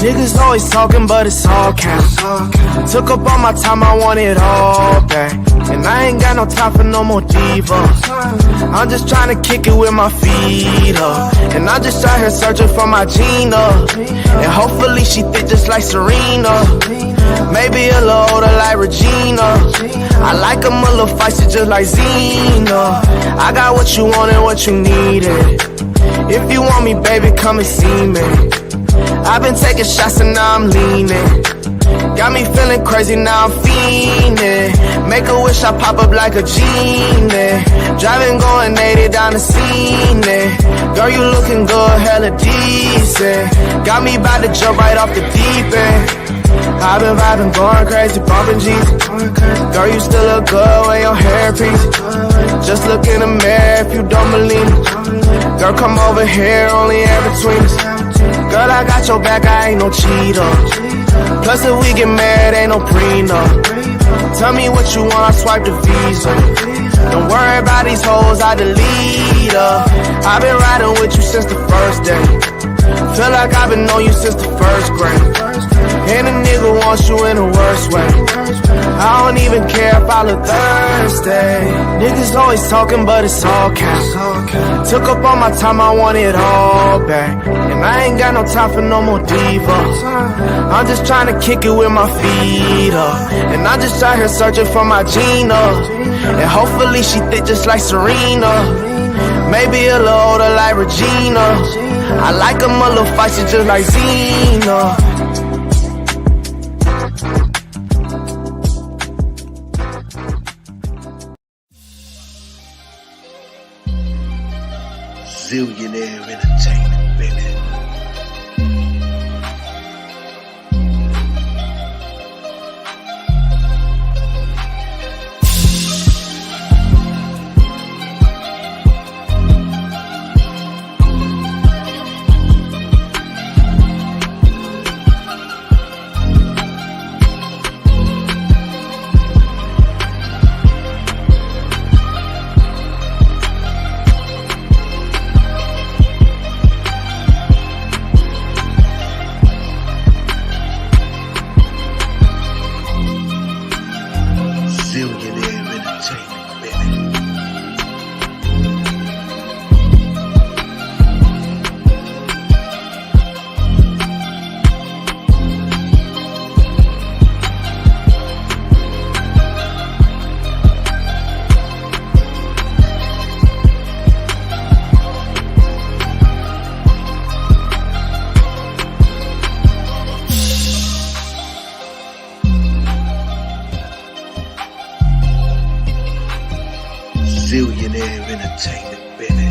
Niggas always talking, but it's all cap. Took up all my time, I want it all back. And I ain't got no time for no more divas. I'm just trying to kick it with my feet up. And I'm just out here searching for my Gina. And hopefully she thick just like Serena. Maybe a little older like Regina. I like them a little feisty just like Zena. I got what you want and what you needed. If you want me, baby, come and see me. I've been taking shots and now I'm leaning. Got me feeling crazy, now I'm fiending. Make a wish, I pop up like a genie. Driving, going 80 down the scene. Girl, you looking good, hella decent. Got me about to jump right off the deep end. I've been vibing, going crazy, bumping G's. Girl, you still look good when your hair piece. Just look in the mirror if you don't believe me. Girl, come over here, only air between us. Girl, I got your back, I ain't no cheater. Plus if we get married, ain't no prenup. Tell me what you want, I swipe the visa. Don't worry about these hoes, I delete her. I've been riding with you since the first day. Feel like I've been on you since the first grade. And a nigga wants you in the worst way. I don't even care if I look thirsty. Niggas always talking, but it's all cap. Took up all my time, I want it all back. And I ain't got no time for no more divas. I'm just trying to kick it with my feet up. And I'm just out here searching for my Gina. And hopefully she thick just like Serena. Maybe a little older like Regina. I like them a little feisty just like Zena. Zillionaire Entertainment, baby. Zillionaire Entertainment, baby.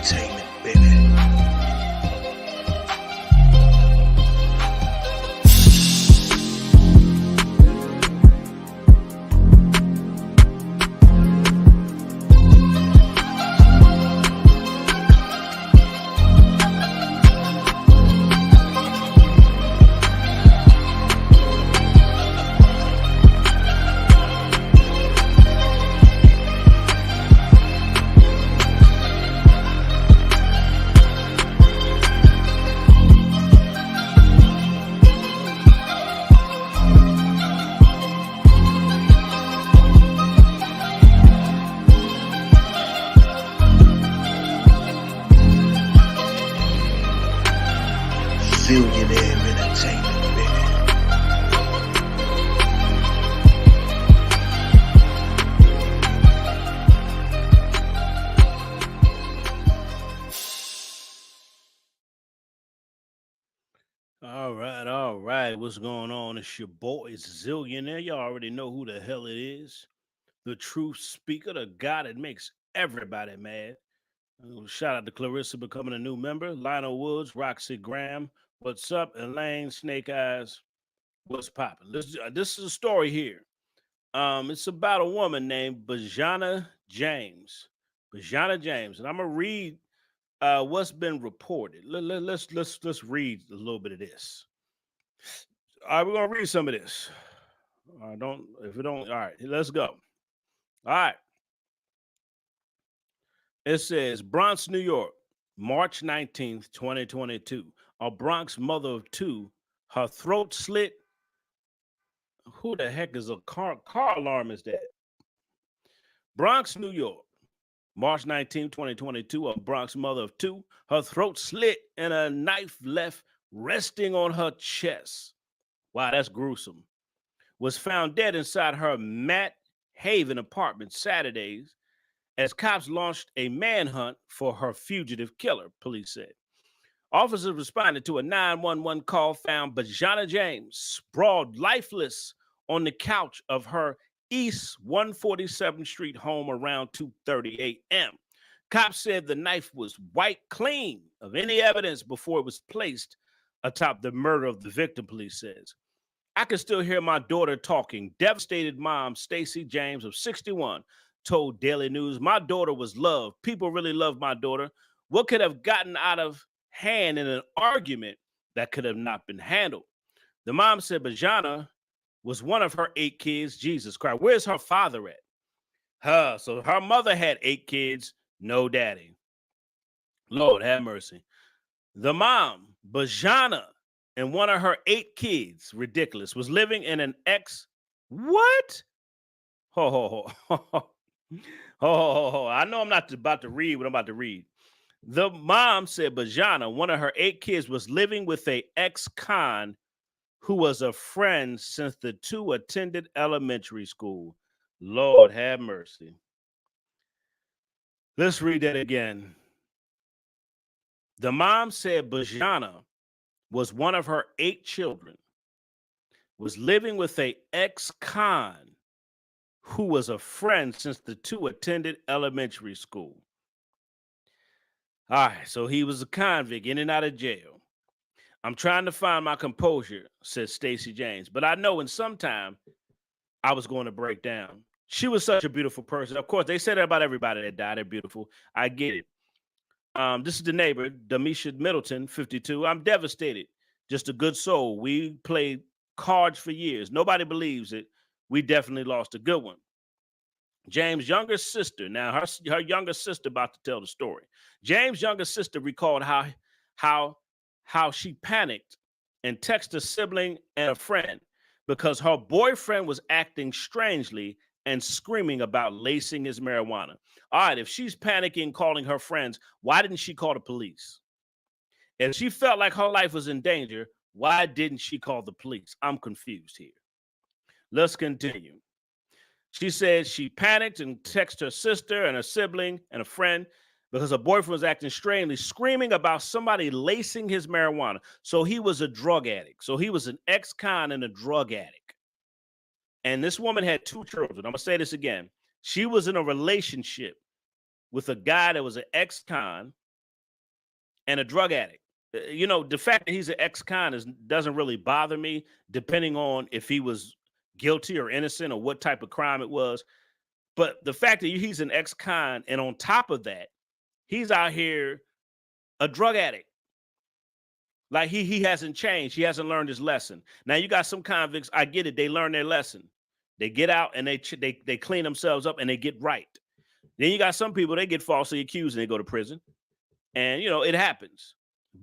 entertainment, baby. Billionaire entertainment, baby. All right. What's going on? It's your boy, it's Zillionaire. Y'all already know who the hell it is. The truth speaker, the guy that makes everybody mad. Shout out to Clarissa becoming a new member. Lionel Woods, Roxy Graham. What's up? Elaine, Snake Eyes. What's popping? This is a story here. It's about a woman named Bjana James. Bjana James. And I'm gonna read what's been reported. Let's read a little bit of this. All right, we're gonna read some of this. Don't if we don't. All right, let's go. All right. It says Bronx, New York, March 19th, 2022. A Bronx mother of two, her throat slit. Who the heck is a car alarm is that? Bronx, New York, March 19th, 2022. A Bronx mother of two, her throat slit and a knife left resting on her chest. Wow, that's gruesome. Was found dead inside her Matt Haven apartment Saturdays as cops launched a manhunt for her fugitive killer, police said. Officers responded to a 911 call, found Bjana James sprawled lifeless on the couch of her East 147th Street home around 2:30 a.m. Cops said the knife was wiped clean of any evidence before it was placed atop the murder of the victim, police says. I can still hear my daughter talking. Devastated mom, Stacy James, of 61, told Daily News, my daughter was loved. People really loved my daughter. What could have gotten out of hand in an argument that could have not been handled? The mom said Bjana was one of her 8 kids. Jesus Christ. Where's her father at? So her mother had 8 kids, no daddy. Lord have mercy. The mom, Bjana, and one of her 8 kids, ridiculous, was living in an what? Ho, ho, ho. Ho, ho, ho. I know I'm not about to read what I'm about to read. The mom said Bjana, one of her 8 kids, was living with a ex-con who was a friend since the two attended elementary school. Lord have mercy. Let's read that again. The mom said Bjana was one of her 8 children, was living with a ex-con who was a friend since the two attended elementary school. All right, so he was a convict in and out of jail. I'm trying to find my composure, said Stacy James, but I know in some time I was going to break down. She was such a beautiful person. Of course, they say that about everybody that died. They're beautiful. I get it. This is the neighbor, Demisha Middleton, 52. I'm devastated. Just a good soul. We played cards for years. Nobody believes it. We definitely lost a good one. James' younger sister, now her younger sister about to tell the story. James' younger sister recalled how she panicked and texted a sibling and a friend because her boyfriend was acting strangely and screaming about lacing his marijuana. All right, if she's panicking, calling her friends, why didn't she call the police? If she felt like her life was in danger, why didn't she call the police? I'm confused here. Let's continue. She said she panicked and texted her sister and a sibling and a friend because her boyfriend was acting strangely, screaming about somebody lacing his marijuana. So he was a drug addict. So he was an ex-con and a drug addict. And this woman had 2 children. I'm going to say this again. She was in a relationship with a guy that was an ex-con and a drug addict. You know, the fact that he's an ex-con doesn't really bother me, depending on if he was guilty or innocent or what type of crime it was. But the fact that he's an ex-con, and on top of that, he's out here a drug addict. Like he hasn't changed. He hasn't learned his lesson. Now you got some convicts. I get it. They learn their lesson. They get out and they clean themselves up and they get right. Then you got some people, they get falsely accused and they go to prison. And you know, it happens.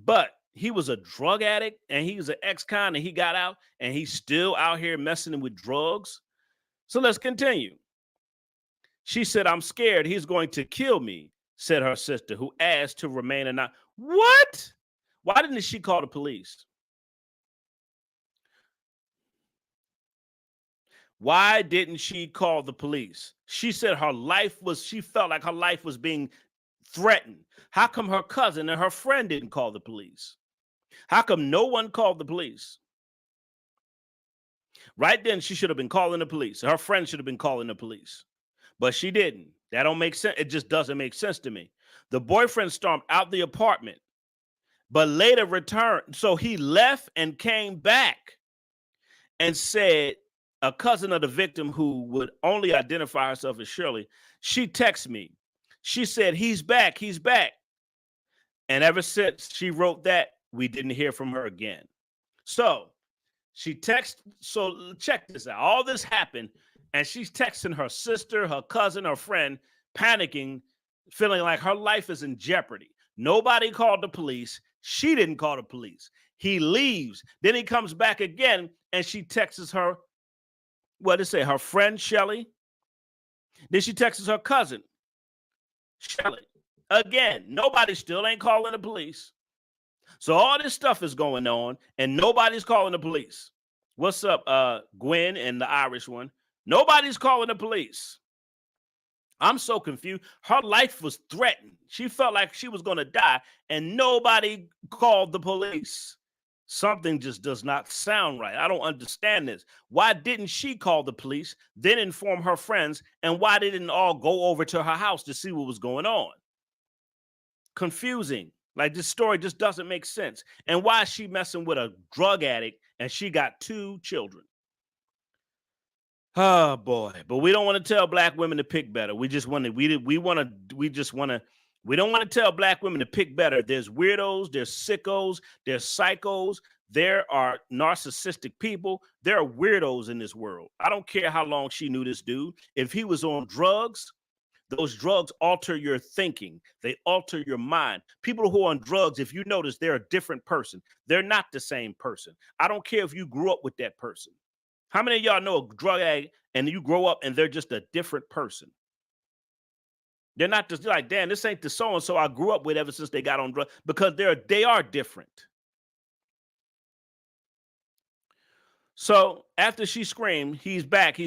But he was a drug addict and he was an ex-con and he got out and he's still out here messing with drugs. So let's continue. She said, "I'm scared he's going to kill me," said her sister, who asked to remain anonymous. What? Why didn't she call the police? Why didn't she call the police? She said she felt like her life was being threatened. How come her cousin and her friend didn't call the police? How come no one called the police? Right then, she should have been calling the police. Her friend should have been calling the police. But she didn't. That don't make sense. It just doesn't make sense to me. The boyfriend stormed out the apartment, but later returned. So he left and came back and said, a cousin of the victim who would only identify herself as Shirley, she texted me. She said, he's back. And ever since she wrote that, we didn't hear from her again. So she texted. So check this out. All this happened, and she's texting her sister, her cousin, her friend, panicking, feeling like her life is in jeopardy. Nobody called the police. She didn't call the police. He leaves. Then he comes back again, and she texts her, what did it say, her friend, Shelly. Then she texts her cousin, Shelly. Again, nobody still ain't calling the police. So all this stuff is going on, and nobody's calling the police. What's up, Gwen and the Irish one? Nobody's calling the police. I'm so confused. Her life was threatened. She felt like she was going to die, and nobody called the police. Something just does not sound right. I don't understand this. Why didn't she call the police, then inform her friends, and why didn't all go over to her house to see what was going on? Confusing. Like, this story just doesn't make sense. And why is she messing with a drug addict and she got 2 children? Oh boy, but we don't want to tell black women to pick better. We don't want to tell black women to pick better. There's weirdos, there's sickos, there's psychos, there are narcissistic people, there are weirdos in this world. I don't care how long she knew this dude. If he was on drugs, those drugs alter your thinking. They alter your mind. People who are on drugs, if you notice, they're a different person. They're not the same person. I don't care if you grew up with that person. How many of y'all know a drug addict and you grow up and they're just a different person? They're not just like, damn, this ain't the so-and-so I grew up with ever since they got on drugs, because they are different. So after she screamed, he's back.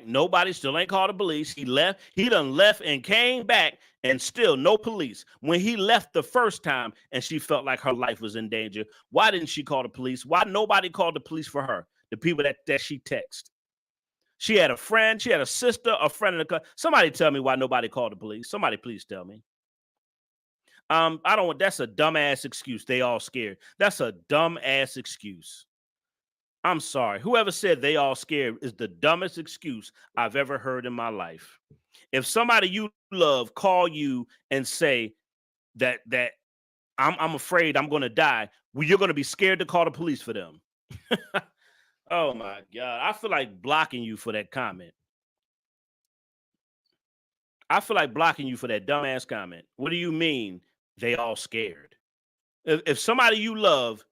Nobody still ain't called the police. He left. He done left and came back, and still no police. When he left the first time and she felt like her life was in danger, why didn't she call the police? Why nobody called the police for her? The people that she texted. She had a friend, she had a sister, a friend in the car. Somebody tell me why nobody called the police. Somebody please tell me. That's a dumbass excuse. They all scared. That's a dumbass excuse. I'm sorry. Whoever said they all scared is the dumbest excuse I've ever heard in my life. If somebody you love call you and say that I'm afraid I'm going to die, well, you're going to be scared to call the police for them. Oh my God. I feel like blocking you for that comment. I feel like blocking you for that dumbass comment. What do you mean they all scared? If somebody you love,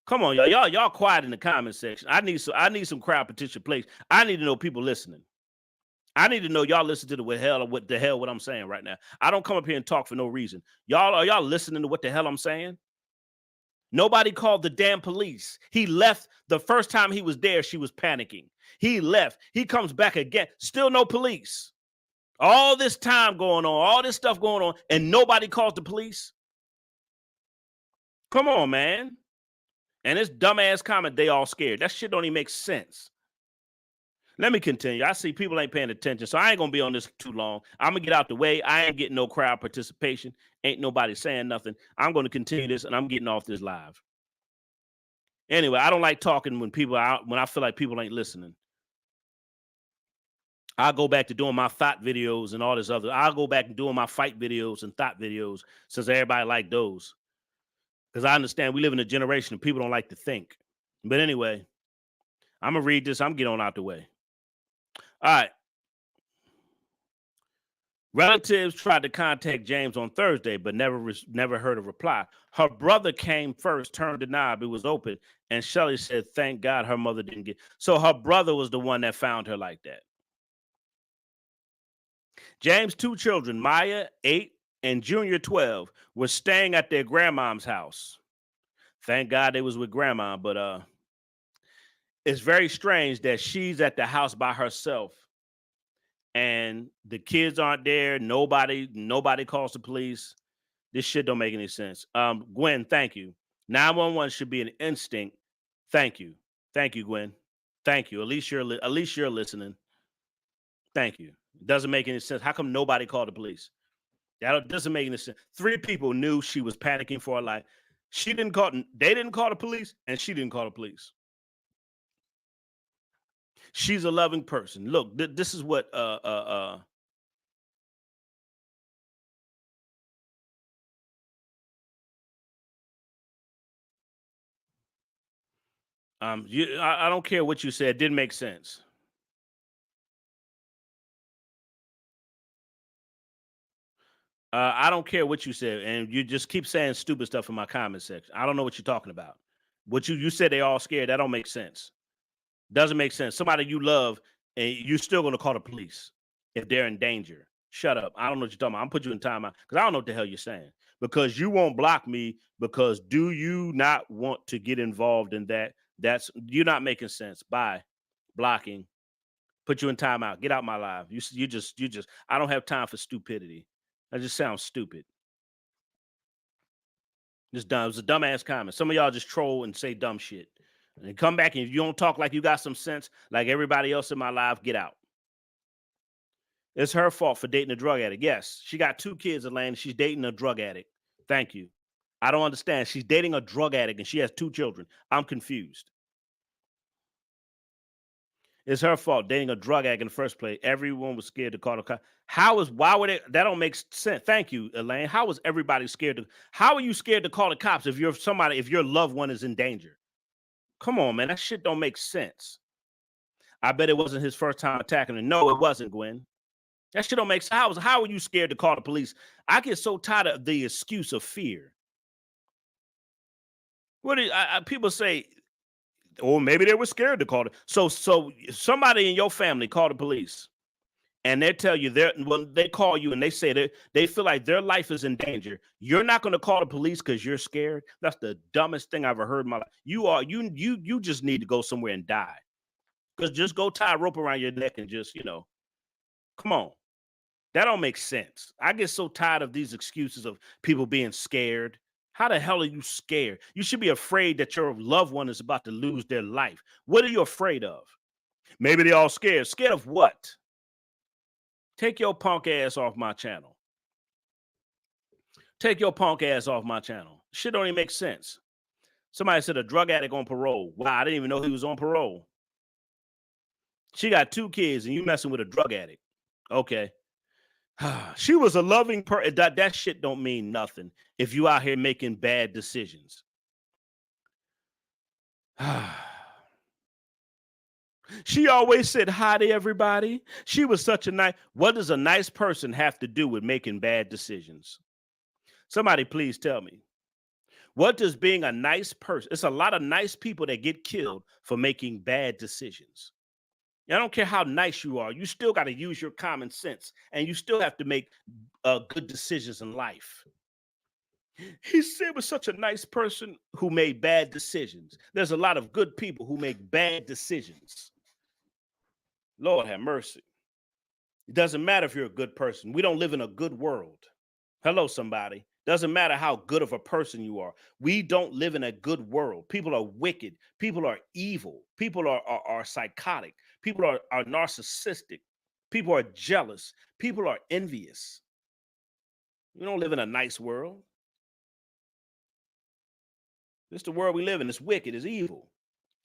come on, y'all quiet in the comment section. I need some crowd petition plays. I need to know people listening. I need to know y'all listen to what I'm saying right now. I don't come up here and talk for no reason. Are y'all listening to what the hell I'm saying? Nobody called the damn police. He left the first time he was there. She was panicking. He left. He comes back again. Still no police. All this time going on, all this stuff going on, and nobody calls the police. Come on, man. And this dumbass comment, they all scared. That shit don't even make sense. Let me continue. I see people ain't paying attention, so I ain't gonna be on this too long. I'm gonna get out the way. I ain't getting no crowd participation. Ain't nobody saying nothing. I'm gonna continue this, and I'm getting off this live. Anyway, I don't like talking when when I feel like people ain't listening. I'll go back to doing my thought videos and all this other. I'll go back and doing my fight videos and thought videos since everybody like those. Because I understand we live in a generation of people don't like to think. But anyway, I'm gonna read this. I'm getting on out the way. All right. Relatives tried to contact James on Thursday, but never heard a reply. Her brother came first, turned the knob, it was open, and Shelly said, "Thank God her mother didn't get." So her brother was the one that found her like that. James' two children, Maya, 8, and Junior, 12, were staying at their grandmom's house. Thank God they was with grandma, but it's very strange that she's at the house by herself. And the kids aren't there. Nobody calls the police. This shit don't make any sense. Gwen, thank you. 911 should be an instinct. Thank you, Gwen. Thank you. At least you're listening. Thank you. It doesn't make any sense. How come nobody called the police? That doesn't make any sense. 3 people knew she was panicking for her life. They didn't call the police, and she didn't call the police. She's a loving person. Look, this is what I don't care what you said. It didn't make sense. I don't care what you said, and you just keep saying stupid stuff in my comment section. I don't know what you're talking about. What you said they all scared. That don't make sense. Doesn't make sense. Somebody you love, and you're still going to call the police if they're in danger. Shut up. I don't know what you're talking about. I'm put you in timeout because I don't know what the hell you're saying. Because you won't block me. Because do you not want to get involved in that? You're not making sense. Bye. Blocking. Put you in timeout. Get out my live. You just. I don't have time for stupidity. That just sounds stupid. Just dumb. It was a dumbass comment. Some of y'all just troll and say dumb shit. And come back, and if you don't talk like you got some sense, like everybody else in my life, get out. It's her fault for dating a drug addict. Yes, she got 2 kids, Elaine. She's dating a drug addict. Thank you. I don't understand. She's dating a drug addict, and she has 2 children. I'm confused. It's her fault dating a drug addict in the first place. Everyone was scared to call the cops. Why would it? That don't make sense. Thank you, Elaine. How was everybody scared how are you scared to call the cops if your loved one is in danger? Come on, man. That shit don't make sense. I bet it wasn't his first time attacking her. No, it wasn't, Gwen. That shit don't make sense. How are you scared to call the police? I get so tired of the excuse of fear. People say, or maybe they were scared to call it. So somebody in your family called the police, and they tell you they call you and they say they feel like their life is in danger. You're not going to call the police because you're scared. That's the dumbest thing I've ever heard in my life. You just need to go somewhere and die. Because just go tie a rope around your neck and just, come on. That don't make sense. I get so tired of these excuses of people being scared. How the hell are you scared? You should be afraid that your loved one is about to lose their life. What are you afraid of? Maybe they're all scared. Scared of what? Take your punk ass off my channel. Take your punk ass off my channel. Shit don't even make sense. Somebody said a drug addict on parole. Wow, I didn't even know he was on parole. She got 2 kids and you messing with a drug addict. Okay. She was a loving person. That shit don't mean nothing if you out here making bad decisions. She always said hi to everybody. She was such a nice. What does a nice person have to do with making bad decisions? Somebody please tell me. What does being a nice person? It's a lot of nice people that get killed for making bad decisions. I don't care how nice you are. You still got to use your common sense, and you still have to make good decisions in life. He said was such a nice person who made bad decisions. There's a lot of good people who make bad decisions. Lord have mercy. It doesn't matter if you're a good person. We don't live in a good world. Hello, somebody. Doesn't matter how good of a person you are. We don't live in a good world. People are wicked. People are evil. People are psychotic. People are narcissistic. People are jealous. People are envious. We don't live in a nice world. This is the world we live in. It's wicked. It's evil.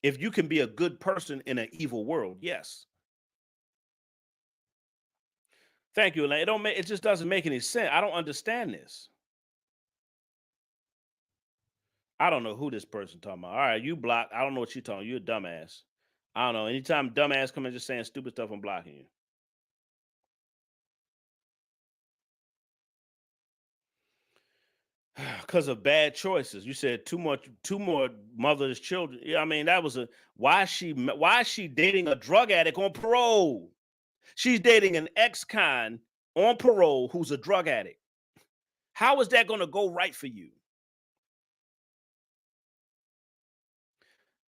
If you can be a good person in an evil world, yes. Thank you, Elaine. It just doesn't make any sense. I don't understand this. I don't know who this person talking about. All right, you blocked. I don't know what you're talking. You're a dumbass. I don't know. Anytime dumbass come in just saying stupid stuff, I'm blocking you. Because of bad choices. You said two more motherless children. Yeah, I mean, that was why is she dating a drug addict on parole? She's dating an ex-con on parole who's a drug addict. How is that going to go right for you?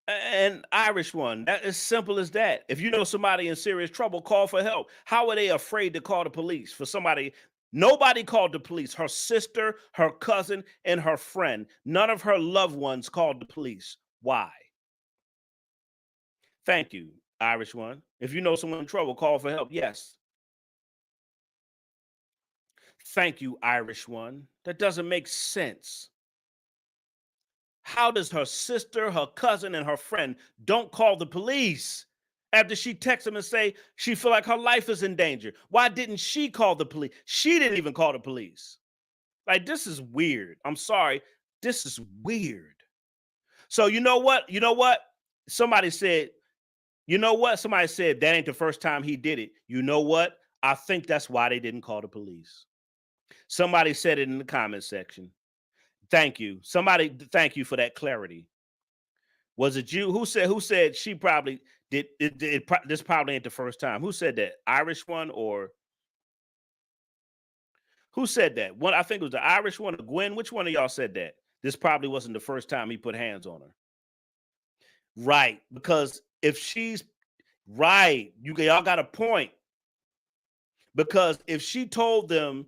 And Irish one, that is simple as that. If you know somebody in serious trouble, call for help. How are they afraid to call the police for somebody? Nobody called the police. Her sister, her cousin, and her friend. None of her loved ones called the police. Why? Thank you, Irish one. If you know someone in trouble, call for help. Yes. Thank you, Irish one. That doesn't make sense. How does her sister, her cousin, and her friend don't call the police after she texts them and say she feel like her life is in danger? Why didn't she call the police? She didn't even call the police. Like, this is weird. I'm sorry. This is weird. So you know what? You know what? Somebody said, you know what? Somebody said that ain't the first time he did it. You know what? I think that's why they didn't call the police. Somebody said it in the comment section. Thank you. Somebody, thank you for that clarity. Was it you? Who said she probably did it? This probably ain't the first time. Who said that? Irish one or who said that? One, I think it was the Irish one or Gwen. Which one of y'all said that? This probably wasn't the first time he put hands on her. Right. Because if she's right, y'all got a point. Because if she told them,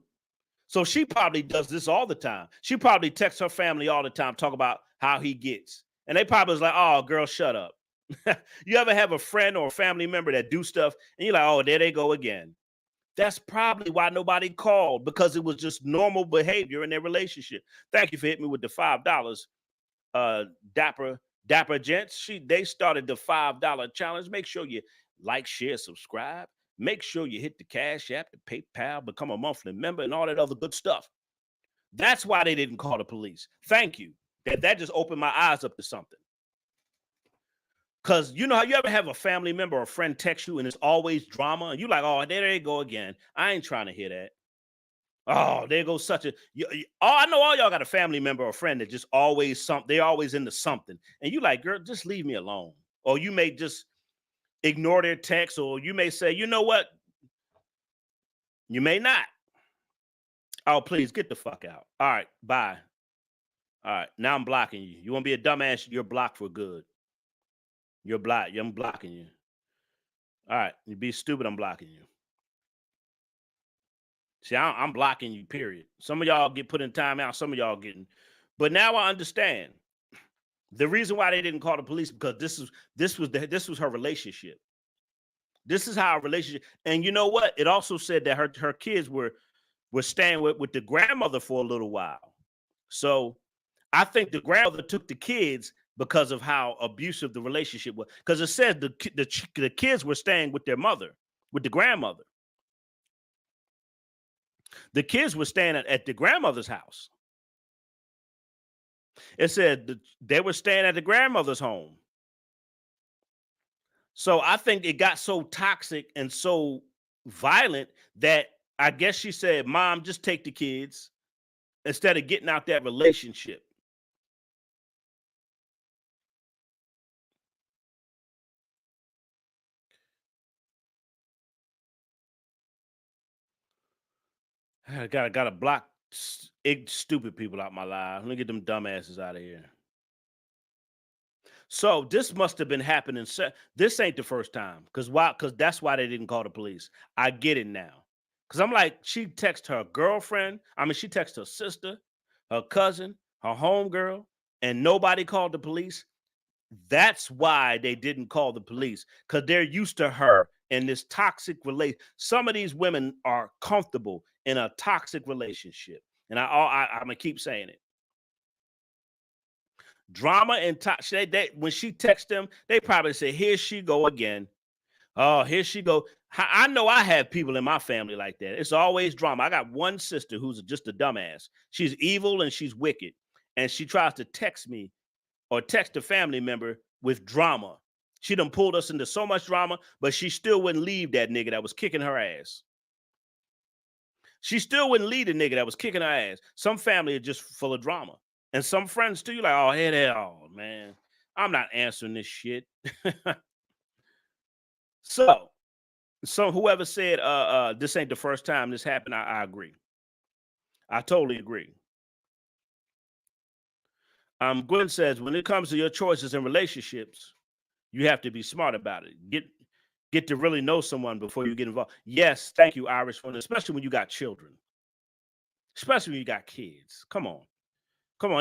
so she probably does this all the time. She probably texts her family all the time, talk about how he gets. And they probably was like, oh, girl, shut up. You ever have a friend or a family member that do stuff and you're like, oh, there they go again. That's probably why nobody called, because it was just normal behavior in their relationship. Thank you for hitting me with the $5. Dapper gents. They started the $5 challenge. Make sure you like, share, subscribe. Make sure you hit the Cash App, the PayPal, become a monthly member, and all that other good stuff. That's why they didn't call the police. Thank you. That just opened my eyes up to something. Because you know how you ever have a family member or a friend text you and it's always drama, and you're like, oh, there they go again. I ain't trying to hear that. Oh, there goes such a. I know all y'all got a family member or friend that just always they're always into something, and you like, girl, just leave me alone. Or you may just ignore their text, or you may say, you know what? You may not. Oh, please get the fuck out. All right, bye. All right, now I'm blocking you. You want to be a dumbass? You're blocked for good. You're blocked. I'm blocking you. All right, you be stupid. I'm blocking you. See, I'm blocking you. Period. Some of y'all get put in timeout. Some of y'all getting. But now I understand the reason why they didn't call the police, because this was her relationship. This is how a relationship. And you know what? It also said that her kids were staying with the grandmother for a little while. So I think the grandmother took the kids because of how abusive the relationship was. Because it said the kids were staying with their mother, with the grandmother. The kids were staying at the grandmother's house. It said they were staying at the grandmother's home. So I think it got so toxic and so violent that I guess she said, Mom, just take the kids instead of getting out that relationship. I gotta block stupid people out my life. Let me get them dumbasses out of here. So this must have been happening. This ain't the first time. Because why? Because that's why they didn't call the police. I get it now. Because I'm like, she texted her girlfriend. I mean, she texted her sister, her cousin, her homegirl, and nobody called the police. That's why they didn't call the police, because they're used to her in this toxic relation. Some of these women are comfortable in a toxic relationship. And I'm going to keep saying it. Drama and when she texts them, they probably say, here she go again. Oh, here she go. I know I have people in my family like that. It's always drama. I got one sister who's just a dumbass. She's evil and she's wicked. And she tries to text me or text a family member with drama. She done pulled us into so much drama, but she still wouldn't leave that nigga that was kicking her ass. She still wouldn't leave the nigga that was kicking her ass. Some family are just full of drama. And some friends too, like, oh, hell, man, I'm not answering this shit. So whoever said this ain't the first time this happened, I agree. I totally agree. Gwen says, when it comes to your choices in relationships, you have to be smart about it. Get to really know someone before you get involved. Yes, thank you, Irish, especially when you got children. Especially when you got kids. Come on.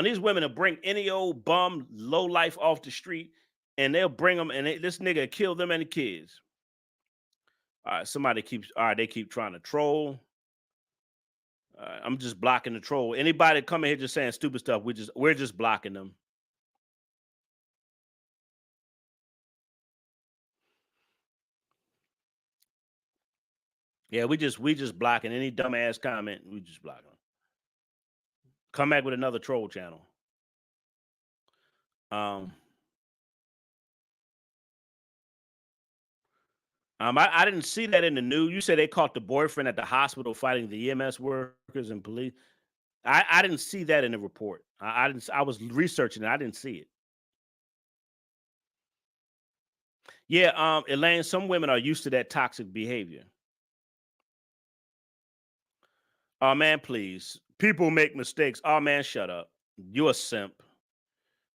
These women will bring any old bum, low life off the street, and they'll bring them, and this nigga kill them and the kids. All right, they keep trying to troll. I'm just blocking the troll. Anybody coming here just saying stupid stuff, we're just blocking them. Yeah, we just blocking any dumbass comment. We just blocking them. Come back with another troll channel. I didn't see that in the news. You said they caught the boyfriend at the hospital fighting the EMS workers and police. I didn't see that in the report. I didn't. I was researching it. I didn't see it. Yeah, Elaine, some women are used to that toxic behavior. Oh, man, please. People make mistakes. Oh, man, shut up. You're a simp.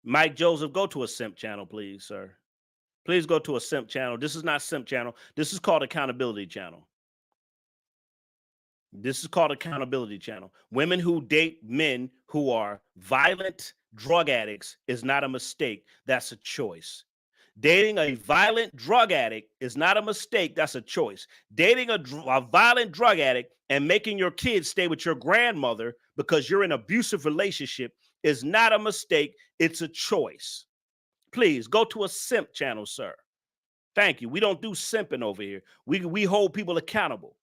Mike Joseph, go to a simp channel, please, sir. Please go to a simp channel. This is not simp channel. This is called accountability channel. This is called accountability channel. Women who date men who are violent drug addicts is not a mistake. That's a choice. Dating a violent drug addict is not a mistake. That's a choice. Dating a violent drug addict and making your kids stay with your grandmother because you're in an abusive relationship is not a mistake. It's a choice. Please go to a simp channel, sir. Thank you. We don't do simping over here. We hold people accountable.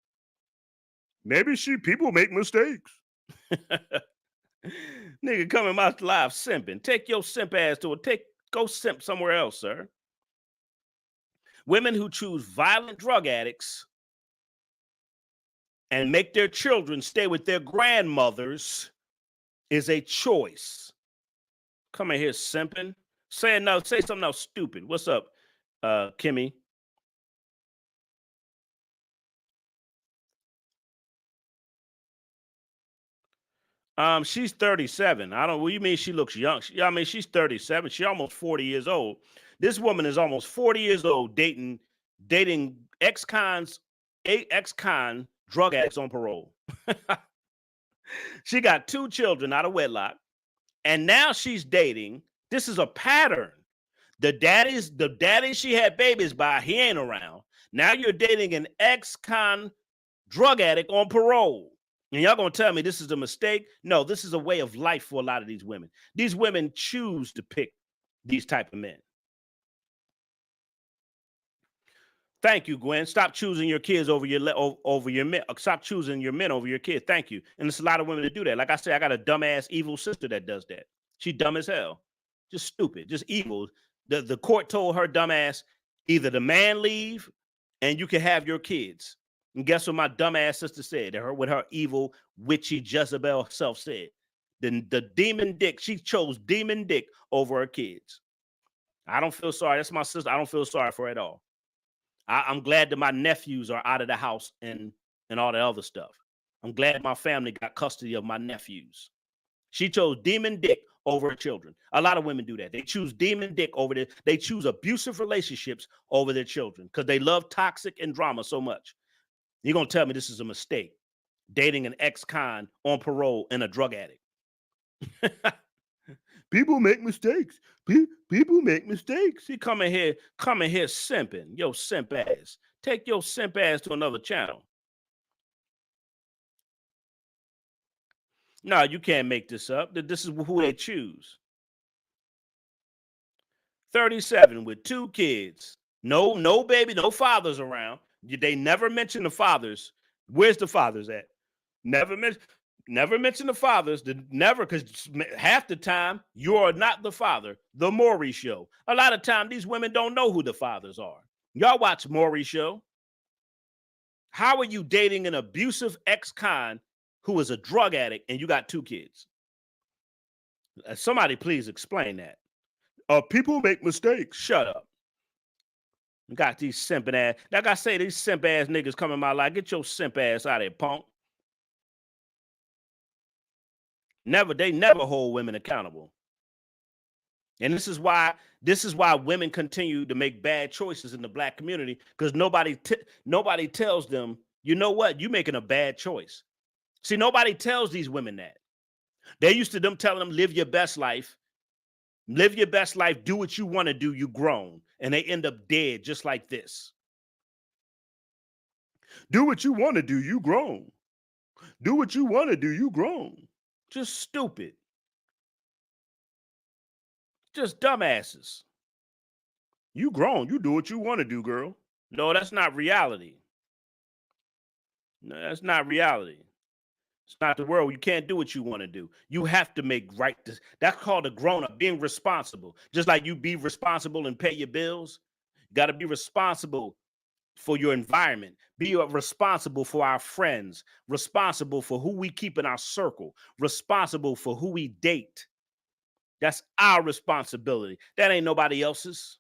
Maybe people make mistakes. Nigga coming my live simping. Take your simp ass to it. Go simp somewhere else, sir. Women who choose violent drug addicts and make their children stay with their grandmothers is a choice. Come in here simping. Say something else stupid. What's up, Kimmy? She's 37. What do you mean she looks young? I mean, she's 37. She's almost 40 years old. This woman is almost 40 years old dating ex-con drug addicts on parole. She got 2 children out of wedlock, and now she's dating. This is a pattern. The daddy she had babies by, he ain't around. Now you're dating an ex-con drug addict on parole. And y'all gonna tell me this is a mistake? No, this is a way of life for a lot of these women. These women choose to pick these type of men. Thank you, Gwen. Stop choosing your kids over your men. Stop choosing your men over your kids. Thank you. And there's a lot of women that do that. Like I said, I got a dumbass evil sister that does that. She dumb as hell. Just stupid. Just evil. The court told her dumbass, either the man leave and you can have your kids. And guess what my dumbass sister said? What her evil, witchy Jezebel self said. The demon dick, she chose demon dick over her kids. I don't feel sorry. That's my sister. I don't feel sorry for her at all. I'm glad that my nephews are out of the house and all the other stuff. I'm glad my family got custody of my nephews. She chose demon dick over her children. A lot of women do that. They choose demon dick they choose abusive relationships over their children because they love toxic and drama so much. You're going to tell me this is a mistake, dating an ex-con on parole and a drug addict. People make mistakes. People make mistakes. He coming here simping. Yo, simp ass. Take your simp ass to another channel. No, you can't make this up. This is who they choose. 37 with 2 kids. No baby, no fathers around. They never mention the fathers. Where's the fathers at? Never mention the fathers. Never, because half the time you are not the father. The Maury Show. A lot of time these women don't know who the fathers are. Y'all watch Maury Show. How are you dating an abusive ex-con who is a drug addict and you got 2 kids? Somebody please explain that. People make mistakes. Shut up. You got these simping ass. Like I say, these simp ass niggas come in my life. Get your simp ass out of here, punk. They never hold women accountable. And this is why women continue to make bad choices in the black community, because nobody tells them, you know what, you making a bad choice. See, nobody tells these women that. They're used to them telling them, live your best life. Live your best life. Do what you want to do. You grown. And they end up dead just like this. Do what you want to do. You grown. Do what you want to do. You grown. Just stupid. Just dumbasses. You grown. You do what you want to do, girl. No, that's not reality. No, that's not reality. It's not the world. You can't do what you want to do. You have to make right. That's called a grown-up, being responsible. Just like you be responsible and pay your bills, you got to be responsible for your environment. Be responsible for our friends. Responsible for who we keep in our circle. Responsible for who we date. That's our responsibility. That ain't nobody else's.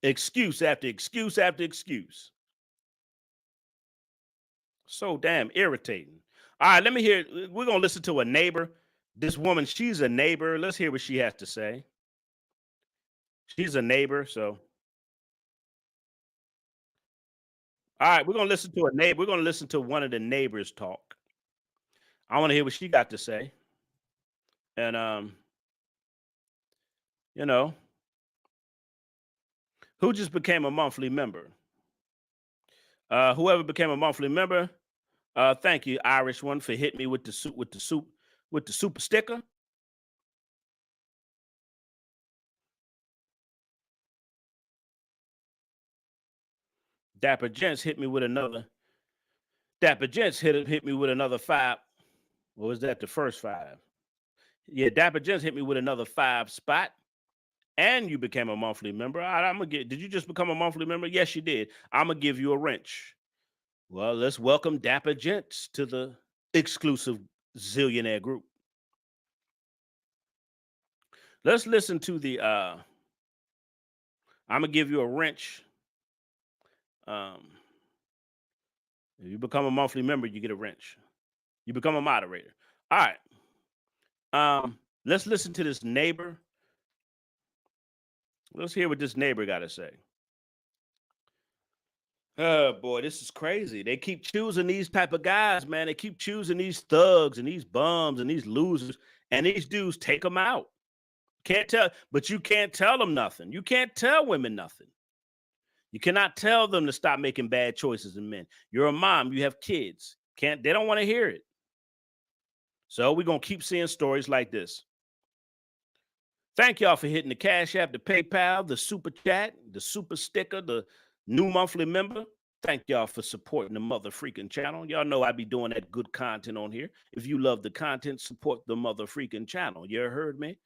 Excuse after excuse after excuse. So damn irritating. All right, let me hear. We're going to listen to a neighbor. This woman, she's a neighbor. Let's hear what she has to say. She's a neighbor, so. All right, we're going to listen to a neighbor. We're going to listen to one of the neighbors talk. I want to hear what she got to say. And, you know, who just became a monthly member? Whoever became a monthly member, thank you, Irish one, for hitting me with the super sticker. Dapper Gents hit me with another. Dapper Gents hit me with another 5. What was that? The first 5. Yeah, Dapper Gents hit me with another 5 spot. And you became a monthly member. I'm gonna get. Did you just become a monthly member? Yes, you did. I'm gonna give you a wrench. Well, let's welcome Dapper Gents to the exclusive Zillionaire group. Let's listen to the. I'm gonna give you a wrench. If you become a monthly member, you get a wrench. You become a moderator. All right. Let's listen to this neighbor. Let's hear what this neighbor got to say. Oh boy, this is crazy. They keep choosing these type of guys, man. They keep choosing these thugs and these bums and these losers, and these dudes take them out. Can't tell, but you can't tell them nothing. You can't tell women nothing. You cannot tell them to stop making bad choices in men. You're a mom, you have kids. They don't want to hear it. So we're gonna keep seeing stories like this. Thank y'all for hitting the Cash App, the PayPal, the Super Chat, the Super Sticker, the new monthly member. Thank y'all for supporting the mother freaking channel. Y'all know I be doing that good content on here. If you love the content, support the mother freaking channel. You heard me?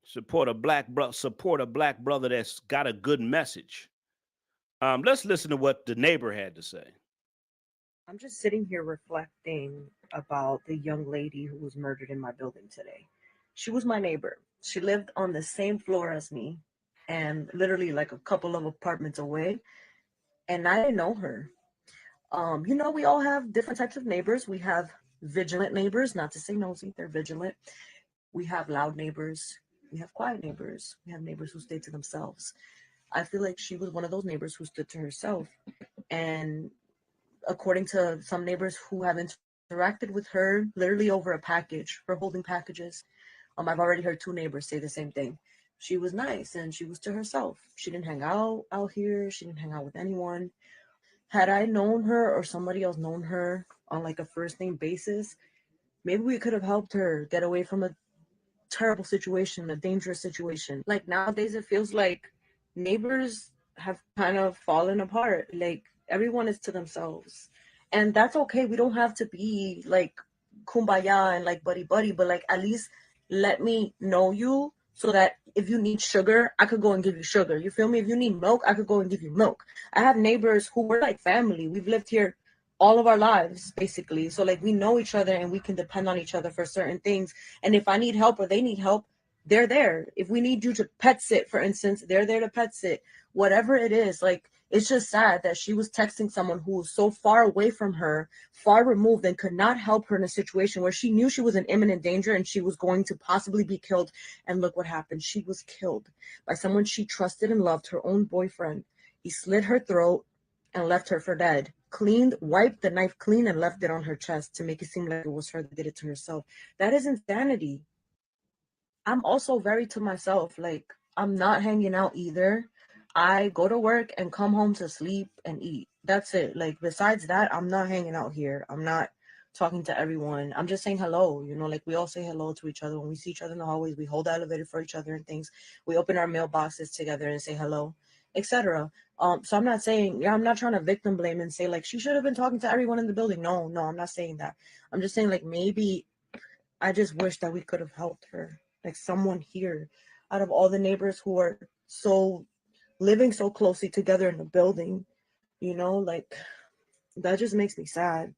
Support a black brother that's got a good message. Let's listen to what the neighbor had to say. I'm just sitting here reflecting about the young lady who was murdered in my building today. She was my neighbor. She lived on the same floor as me and literally like a couple of apartments away. And I didn't know her. We all have different types of neighbors. We have vigilant neighbors, not to say nosy, they're vigilant. We have loud neighbors. We have quiet neighbors. We have neighbors who stay to themselves. I feel like she was one of those neighbors who stood to herself. And according to some neighbors who have interacted with her literally over a package for holding packages. I've already heard 2 neighbors say the same thing. She was nice and she was to herself. She didn't hang out here. She didn't hang out with anyone. Had I known her or somebody else known her on like a first name basis, maybe we could have helped her get away from a terrible situation, a dangerous situation. Like nowadays, it feels like neighbors have kind of fallen apart. Like everyone is to themselves. And that's okay. We don't have to be like kumbaya and like buddy buddy, but like at least let me know you so that if you need sugar, I could go and give you sugar. You feel me? If you need milk, I could go and give you milk. I have neighbors who were like family. We've lived here all of our lives basically. So like we know each other and we can depend on each other for certain things. And if I need help or they need help, they're there. If we need you to pet sit, for instance, they're there to pet sit. Whatever it is, like it's just sad that she was texting someone who was so far away from her, far removed, and could not help her in a situation where she knew she was in imminent danger and she was going to possibly be killed. And look what happened. She was killed by someone she trusted and loved, her own boyfriend. He slit her throat and left her for dead. Wiped the knife clean and left it on her chest to make it seem like it was her that did it to herself. That is insanity. I'm also very to myself. Like, I'm not hanging out either. I go to work and come home to sleep and eat. That's it. Like, besides that, I'm not hanging out here. I'm not talking to everyone. I'm just saying hello. You know, like we all say hello to each other when we see each other in the hallways. We hold the elevator for each other and things. We open our mailboxes together and say hello, etc. So I'm not saying, yeah, I'm not trying to victim blame and say like she should have been talking to everyone in the building. No, I'm not saying that. I'm just saying like maybe I just wish that we could have helped her. Like someone here, out of all the neighbors who are so living so closely together in the building, you know, like that just makes me sad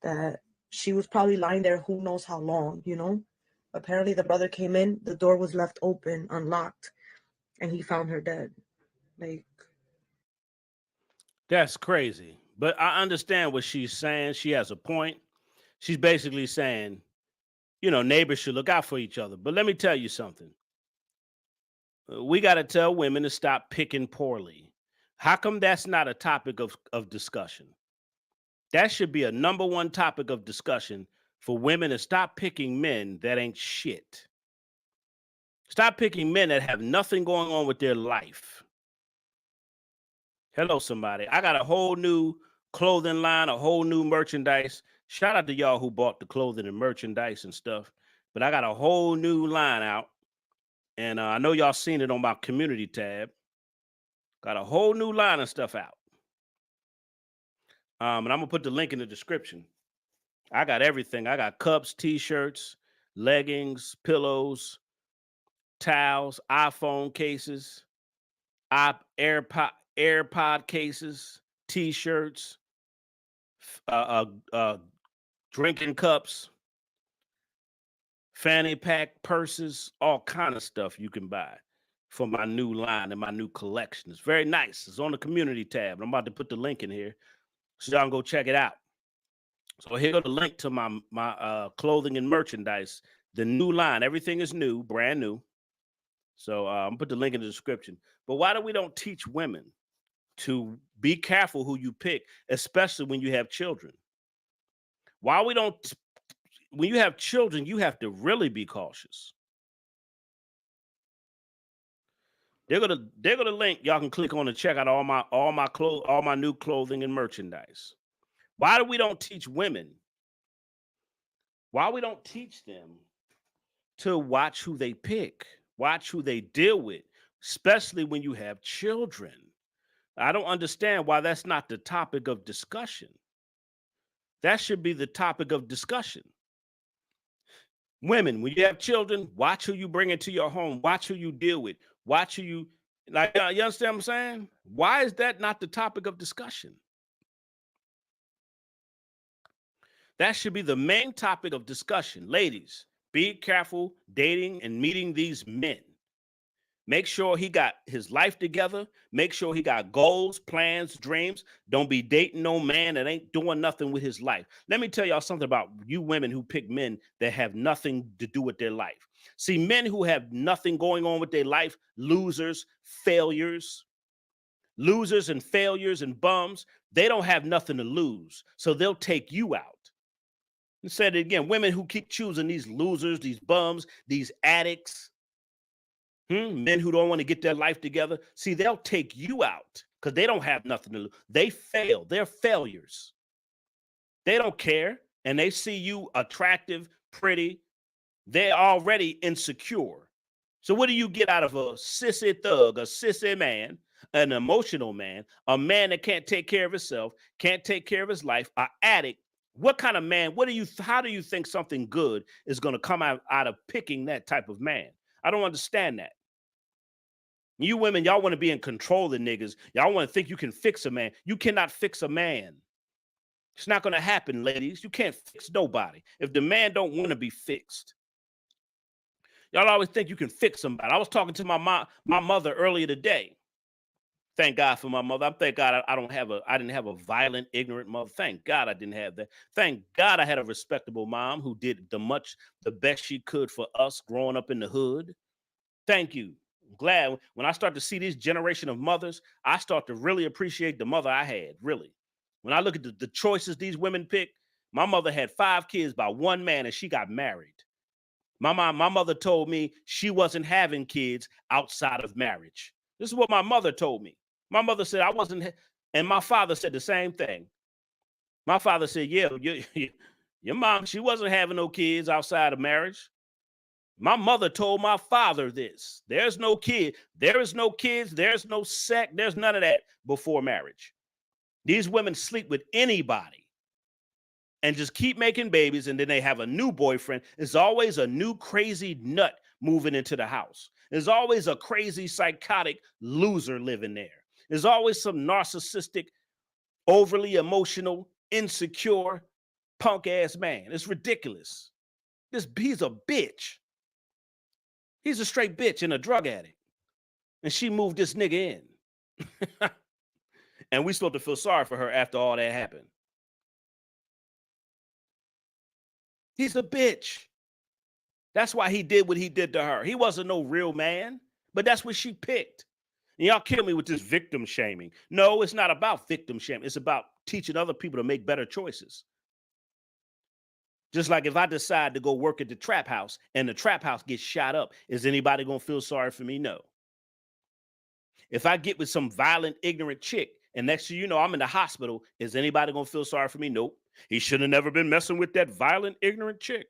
that she was probably lying there who knows how long, you know. Apparently the brother came in, the door was left open, unlocked, and he found her dead. Like, That's crazy. But I understand what she's saying. She has a point. She's basically saying, you know, neighbors should look out for each other. But let me tell you something. We got to tell women to stop picking poorly. How come that's not a topic of discussion? That should be a number one topic of discussion for women to stop picking men that ain't shit. Stop picking men that have nothing going on with their life. Hello, somebody. I got a whole new clothing line, a whole new merchandise. Shout out to y'all who bought the clothing and merchandise and stuff. But I got a whole new line out. And I know y'all seen it on my community tab. Got a whole new line of stuff out. And I'm going to put the link in the description. I got everything. I got cups, t-shirts, leggings, pillows, towels, iPhone cases, AirPod cases, t-shirts, drinking cups, fanny pack purses, all kind of stuff you can buy for my new line and my new collection. It's very nice. It's on the community tab. I'm about to put the link in here so y'all can go check it out. So here go the link to my clothing and merchandise. The new line, everything is new, brand new. So I'm put the link in the description. But why do we don't teach women to be careful who you pick, especially when you have children? Why we don't? When you have children, you have to really be cautious. They're gonna link. Y'all can click on and check out all my new clothing and merchandise. Why do we don't teach women? Why we don't teach them to watch who they pick, watch who they deal with, especially when you have children? I don't understand why that's not the topic of discussion. That should be the topic of discussion. Women, when you have children, watch who you bring into your home, watch who you deal with, watch who you like. You understand what I'm saying? Why is that not the topic of discussion? That should be the main topic of discussion. Ladies, be careful dating and meeting these men. Make sure he got his life together. Make sure he got goals, plans, dreams. Don't be dating no man that ain't doing nothing with his life. Let me tell y'all something about you women who pick men that have nothing to do with their life. See, men who have nothing going on with their life, losers and failures and bums, they don't have nothing to lose. So they'll take you out. And said it again, women who keep choosing these losers, these bums, these addicts, men who don't want to get their life together. See, they'll take you out because they don't have nothing to lose. They fail. They're failures. They don't care. And they see you attractive, pretty. They're already insecure. So what do you get out of a sissy thug, a sissy man, an emotional man, a man that can't take care of himself, can't take care of his life, an addict? What kind of man, how do you think something good is going to come out of picking that type of man? I don't understand that. You women, y'all want to be in control of niggas. Y'all want to think you can fix a man. You cannot fix a man. It's not going to happen, ladies. You can't fix nobody if the man don't want to be fixed. Y'all always think you can fix somebody. I was talking to my mother earlier today. Thank God for my mother. Thank God I didn't have a violent, ignorant mother. Thank God I didn't have that. Thank God I had a respectable mom who did the best she could for us growing up in the hood. Thank you. I'm glad when I start to see this generation of mothers, I start to really appreciate the mother I had, really. When I look at the choices these women pick, my mother had 5 kids by one man and she got married. My mother told me she wasn't having kids outside of marriage. This is what my mother told me. My mother said I wasn't, and my father said the same thing. My father said, yeah, your mom, she wasn't having no kids outside of marriage. My mother told my father this. There's no kid. There is no kids. There's no sex. There's none of that before marriage. These women sleep with anybody and just keep making babies, and then they have a new boyfriend. There's always a new crazy nut moving into the house. There's always a crazy psychotic loser living there. There's always some narcissistic, overly emotional, insecure, punk ass man. It's ridiculous. He's a bitch. He's a straight bitch and a drug addict. And she moved this nigga in. And we supposed to feel sorry for her after all that happened. He's a bitch. That's why he did what he did to her. He wasn't no real man, but that's what she picked. And y'all kill me with this victim shaming. No, it's not about victim shaming. It's about teaching other people to make better choices. Just like if I decide to go work at the trap house and the trap house gets shot up, is anybody going to feel sorry for me? No. If I get with some violent, ignorant chick and next thing you know, I'm in the hospital, is anybody going to feel sorry for me? Nope. He should have never been messing with that violent, ignorant chick.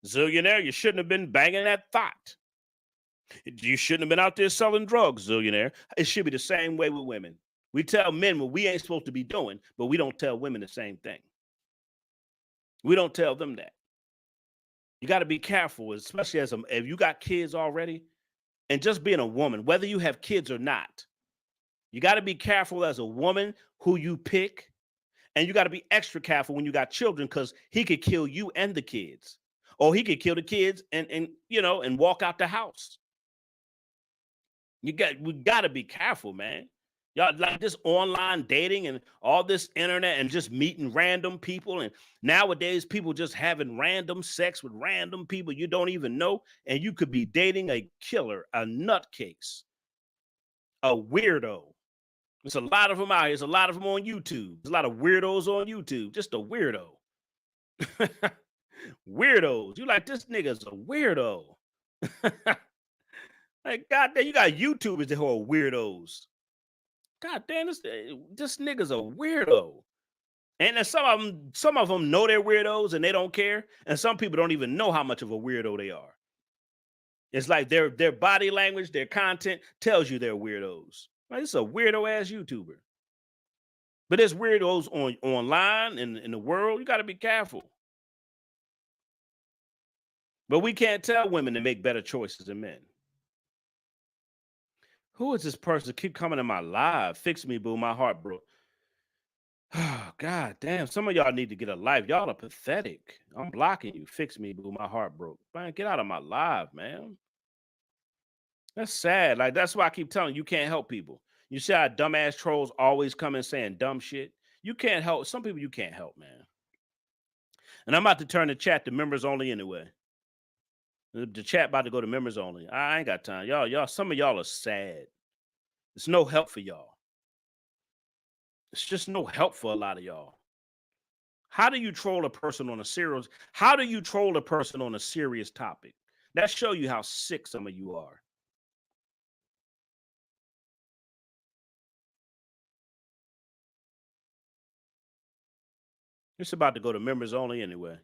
Zillionaire, you shouldn't have been banging that thought. You shouldn't have been out there selling drugs, zillionaire. It should be the same way with women. We tell men what we ain't supposed to be doing, but we don't tell women the same thing. We don't tell them that. You got to be careful, especially if you got kids already, and just being a woman, whether you have kids or not. You got to be careful as a woman who you pick, and you got to be extra careful when you got children because he could kill you and the kids, or he could kill the kids and walk out the house. We got to be careful, man. Y'all like this online dating and all this internet and just meeting random people. And nowadays people just having random sex with random people you don't even know. And you could be dating a killer, a nutcase, a weirdo. There's a lot of them out here. There's a lot of them on YouTube. There's a lot of weirdos on YouTube. Just a weirdo. Weirdos. You like, this nigga's a weirdo. Like, goddamn, you got YouTubers that are weirdos. God damn, this nigga's a weirdo. And then some of them know they're weirdos and they don't care. And some people don't even know how much of a weirdo they are. It's like their body language, their content tells you they're weirdos. Like, it's a weirdo ass YouTuber. But there's weirdos online in the world. You got to be careful. But we can't tell women to make better choices than men. Who is this person keep coming in my live? Fix me, boo. My heart broke. Oh, God damn. Some of y'all need to get a life. Y'all are pathetic. I'm blocking you. Fix me, boo. My heart broke. Man, get out of my live, man. That's sad. Like, that's why I keep telling you can't help people. You see how dumbass trolls always come in saying dumb shit? You can't help. Some people you can't help, man. And I'm about to turn the chat to members only anyway. The chat about to go to members only. I ain't got time. Y'all, some of y'all are sad. There's no help for y'all. It's just no help for a lot of y'all. How do you troll a person on a serious? How do you troll a person on a serious topic? That show you how sick some of you are. It's about to go to members only anyway.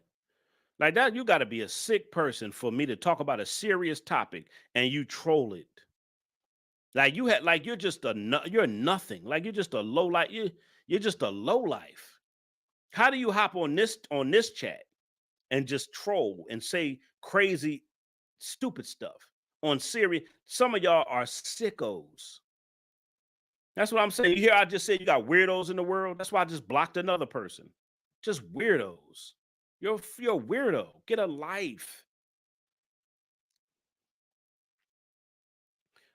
Like that, you got to be a sick person for me to talk about a serious topic and you troll it. Like you had, like you're just you're nothing. Like you're just a low life. You're just a low life. How do you hop on this chat and just troll and say crazy, stupid stuff on serious? Some of y'all are sickos. That's what I'm saying. You hear I just said you got weirdos in the world. That's why I just blocked another person. Just weirdos. You're a weirdo. Get a life.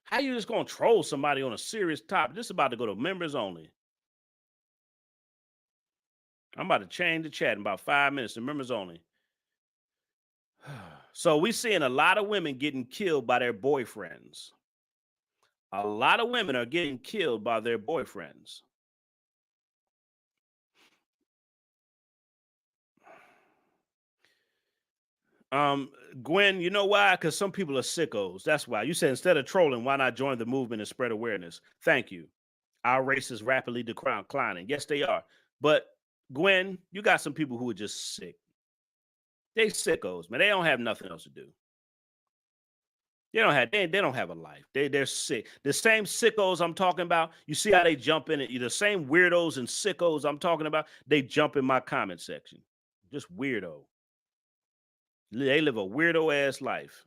How you just gonna troll somebody on a serious topic? This is about to go to members only. I'm about to change the chat in about 5 minutes to members only. So we seeing a lot of women getting killed by their boyfriends. A lot of women are getting killed by their boyfriends. Gwen, you know why? Because some people are sickos. That's why. You said instead of trolling, why not join the movement and spread awareness? Thank you. Our race is rapidly declining. Yes, they are. But Gwen, you got some people who are just sick. They sickos, man. They don't have nothing else to do. They don't have a life. They're sick. The same sickos I'm talking about. You see how they jump in it. The same weirdos and sickos I'm talking about. They jump in my comment section. Just weirdo. They live a weirdo ass life.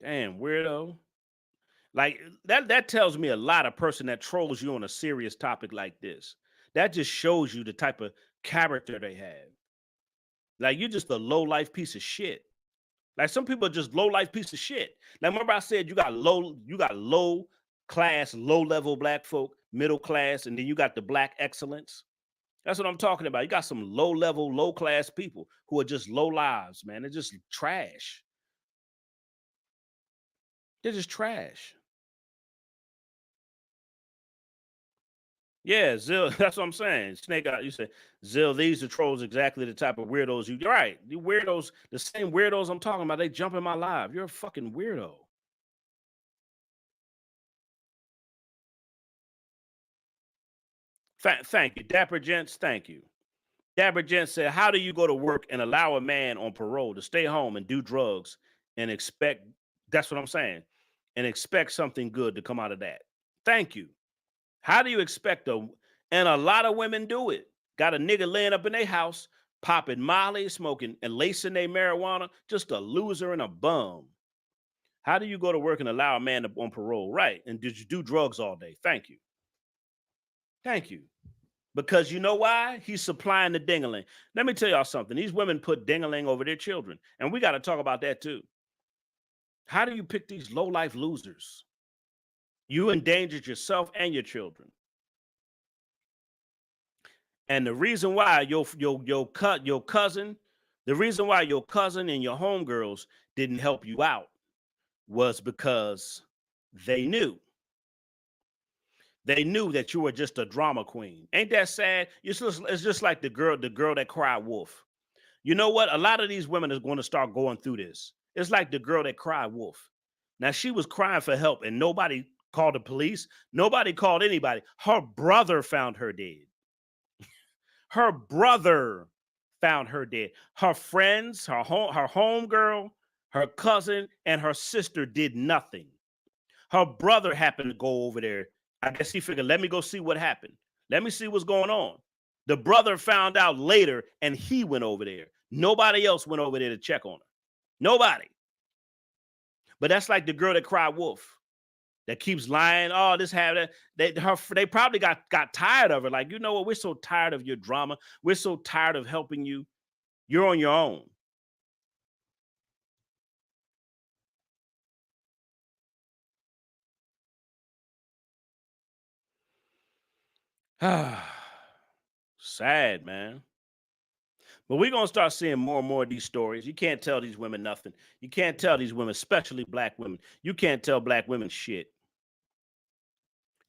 Damn, weirdo. Like that tells me a lot. A person that trolls you on a serious topic like this. That just shows you the type of character they have. Like you're just a low life piece of shit. Like some people are just low life piece of shit. Like remember I said you got low class, low level black folk, middle class, and then you got the black excellence. That's what I'm talking about. You got some low level, low class people who are just low lives, man. They're just trash. They're just trash. Yeah, Zill, that's what I'm saying. Snake out, you say, Zill, these are trolls exactly the type of weirdos you're right. You weirdos, the same weirdos I'm talking about, they jump in my live. You're a fucking weirdo. Thank you. Dapper Gents, thank you. Dapper Gents said, how do you go to work and allow a man on parole to stay home and do drugs and expect, that's what I'm saying, and expect something good to come out of that? Thank you. How do you expect and a lot of women do it. Got a nigga laying up in their house, popping Molly, smoking and lacing their marijuana, just a loser and a bum. How do you go to work and allow a man on parole? Right. And did you do drugs all day? Thank you. Thank you. Because you know why? He's supplying the ding-a-ling. Let me tell y'all something. These women put ding-a-ling over their children. And we got to talk about that too. How do you pick these low-life losers? You endangered yourself and your children. And the reason why your cousin, the reason why your cousin and your homegirls didn't help you out was because they knew. They knew that you were just a drama queen. Ain't that sad? It's just like the girl that cried wolf. You know what? A lot of these women is going to start going through this. It's like the girl that cried wolf. Now she was crying for help and nobody called the police. Nobody called anybody. Her brother found her dead. Her brother found her dead. Her friends, her homegirl, her cousin, and her sister did nothing. Her brother happened to go over there. I guess he figured, let me go see what happened. Let me see what's going on. The brother found out later and he went over there. Nobody else went over there to check on her. Nobody. But that's like the girl that cried wolf. That keeps lying. Oh, this happened. They probably got tired of her. Like, you know what? We're so tired of your drama. We're so tired of helping you. You're on your own. Sad, man. But we're going to start seeing more and more of these stories. You can't tell these women nothing. You can't tell these women, especially black women. You can't tell black women shit.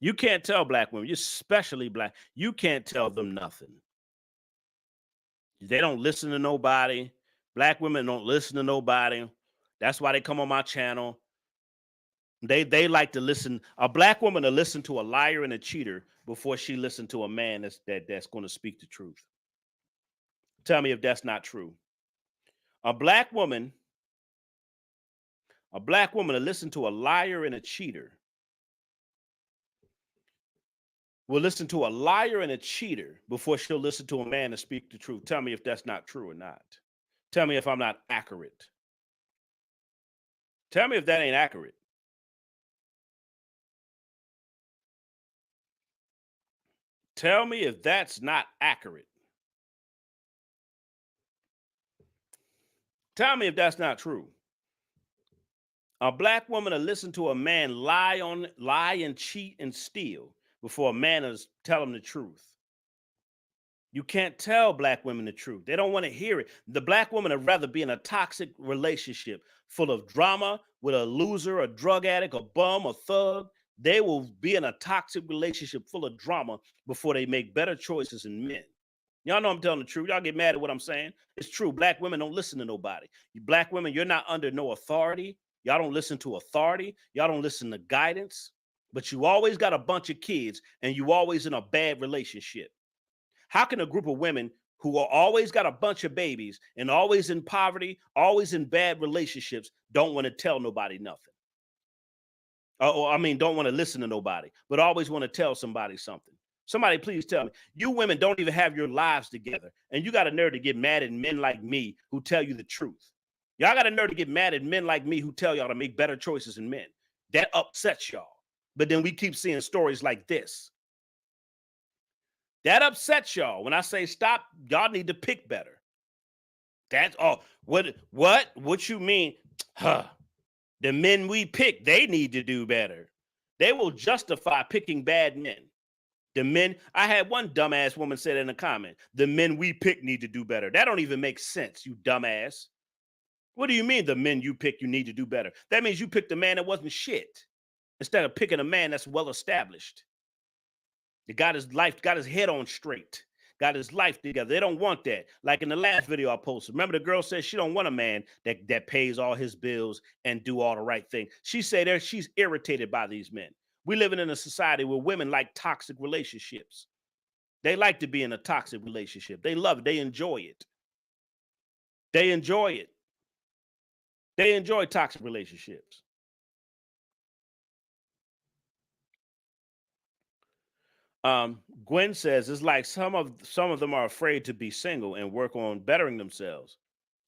You can't tell black women, especially black, you can't tell them nothing. They don't listen to nobody. Black women don't listen to nobody. That's why they come on my channel. They like to listen. A black woman to listen to a liar and a cheater before she listen to a man that's going to speak the truth. Tell me if that's not true. A black woman to listen to a liar and a cheater will listen to a liar and a cheater before she'll listen to a man to speak the truth. Tell me if that's not true or not. Tell me if I'm not accurate. Tell me if that ain't accurate. Tell me if that's not accurate. Tell me if that's not true. A black woman to listen to a man lie and cheat and steal before a man is tell him the truth. You can't tell black women the truth. They don't want to hear it. The black woman would rather be in a toxic relationship full of drama with a loser, a drug addict, a bum, a thug. They will be in a toxic relationship full of drama before they make better choices in men. Y'all know I'm telling the truth. Y'all get mad at what I'm saying. It's true. Black women don't listen to nobody. You black women, you're not under no authority. Y'all don't listen to authority. Y'all don't listen to guidance. But you always got a bunch of kids and you always in a bad relationship. How can a group of women who are always got a bunch of babies and always in poverty, always in bad relationships, don't want to tell nobody nothing? Don't want to listen to nobody, but always want to tell somebody something. Somebody please tell me. You women don't even have your lives together, and you got a nerve to get mad at men like me who tell you the truth. Y'all got a nerve to get mad at men like me who tell y'all to make better choices in men. That upsets y'all. But then we keep seeing stories like this. That upsets y'all. When I say stop, y'all need to pick better. That's what you mean? The men we pick, they need to do better. They will justify picking bad men. The men, I had one dumbass woman said in a comment, the men we pick need to do better. That don't even make sense, you dumbass. What do you mean the men you pick, you need to do better? That means you picked a man that wasn't shit instead of picking a man that's well established. He got his life, got his head on straight, got his life together. They don't want that. Like in the last video I posted, remember the girl said she don't want a man that pays all his bills and do all the right thing. She said she's irritated by these men. We living in a society where women like toxic relationships. They like to be in a toxic relationship. They love it. They enjoy it. They enjoy it. They enjoy toxic relationships. Gwen says it's like some of them are afraid to be single and work on bettering themselves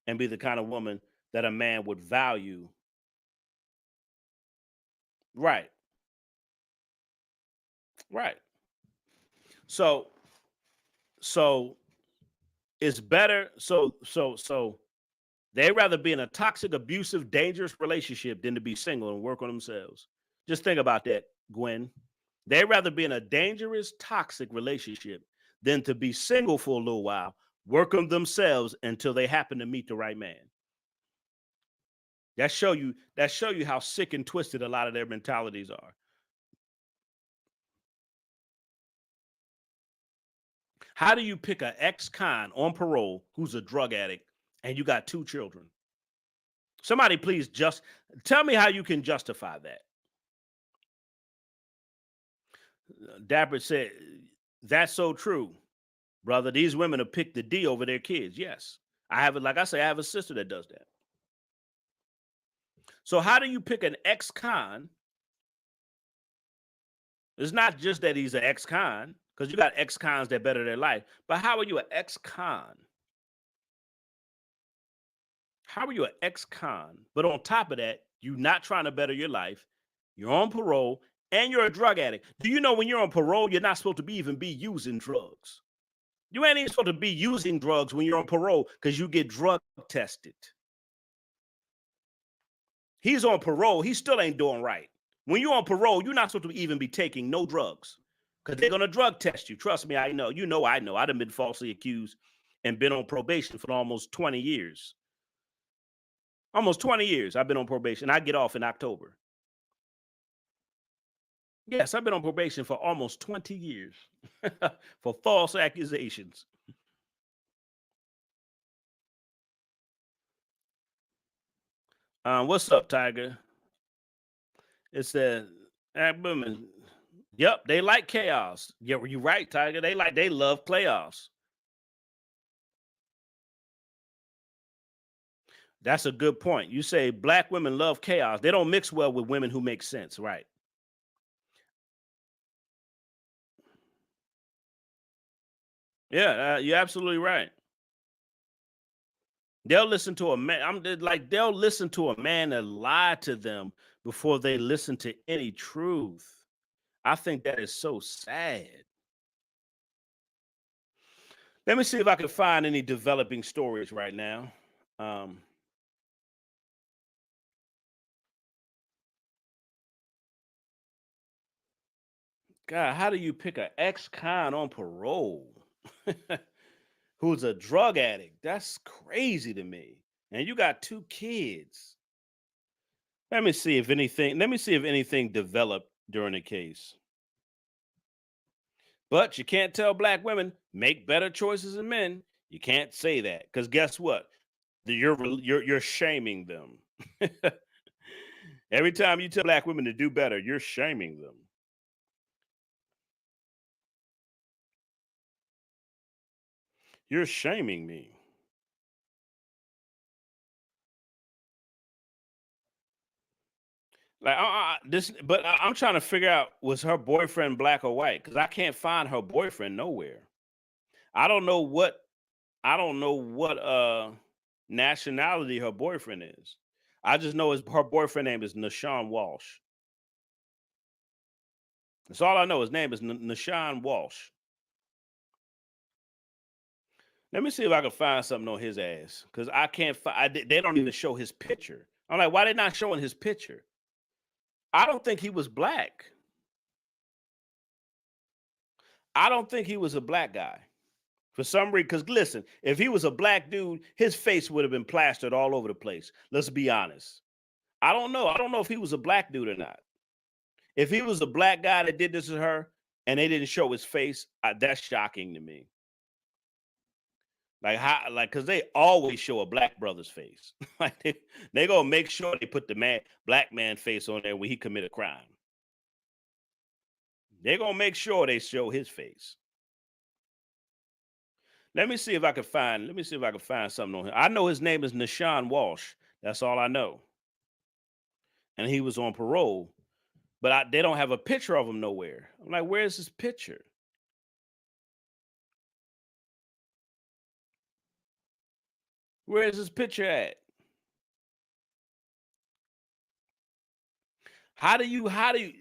and be the kind of woman that a man would value. Right. Right. So it's better. So they'd rather be in a toxic, abusive, dangerous relationship than to be single and work on themselves. Just think about that, Gwen. They'd rather be in a dangerous, toxic relationship than to be single for a little while, work on themselves until they happen to meet the right man. That show you how sick and twisted a lot of their mentalities are. How do you pick an ex-con on parole who's a drug addict and you got 2 children? Somebody please just tell me how you can justify that. Dapper said, that's so true, brother. These women have picked the D over their kids. Yes. I have a sister that does that. So how do you pick an ex-con? It's not just that he's an ex-con, because you got ex-cons that better their life. But how are you an ex-con? How are you an ex-con? But on top of that, you're not trying to better your life. You're on parole and you're a drug addict. Do you know when you're on parole, you're not supposed to even be using drugs? You ain't even supposed to be using drugs when you're on parole because you get drug tested. He's on parole. He still ain't doing right. When you're on parole, you're not supposed to even be taking no drugs because they're going to drug test you. Trust me, I know. You know I know. I've been falsely accused and been on probation for almost 20 years. Almost 20 years I've been on probation. I get off in October. Yes, I've been on probation for almost 20 years for false accusations. What's up, Tiger? It said, women. Yep, they like chaos. Yeah, you're right, Tiger. They love chaos. That's a good point. You say black women love chaos. They don't mix well with women who make sense, right? Yeah, you're absolutely right. They'll listen to a man. Like they'll listen to a man that lied to them before they listen to any truth. I think that is so sad. Let me see if I can find any developing stories right now. Um, God, how do you pick an ex-con on parole who's a drug addict? That's crazy to me. And you got 2 kids. Let me see if anything. Let me see if anything developed during the case. But you can't tell black women make better choices than men. You can't say that because guess what? You're shaming them. Every time you tell black women to do better, you're shaming them. You're shaming me. Like this, but I'm trying to figure out, was her boyfriend black or white? Because I can't find her boyfriend nowhere. I don't know what I don't know what nationality her boyfriend is. I just know her boyfriend name is Nashawn Walsh. That's all I know. His name is Nashawn Walsh. Let me see if I can find something on his ass because I can't find. They don't even show his picture. I'm like, why they not showing his picture? I don't think he was black. I don't think he was a black guy. For some reason, because listen, if he was a black dude, his face would have been plastered all over the place. Let's be honest. I don't know. I don't know if he was a black dude or not. If he was a black guy that did this to her and they didn't show his face, that's shocking to me. Like how, like, because they always show a black brother's face. Like they gonna make sure they put the black man face on there when he commit a crime. They're gonna make sure they show his face. Let me see if I can find. Let me see if I can find something on him. I know his name is Nashawn Walsh. That's all I know. And he was on parole, but they don't have a picture of him nowhere. I'm like, where's his picture? Where's his picture at? How do you? Why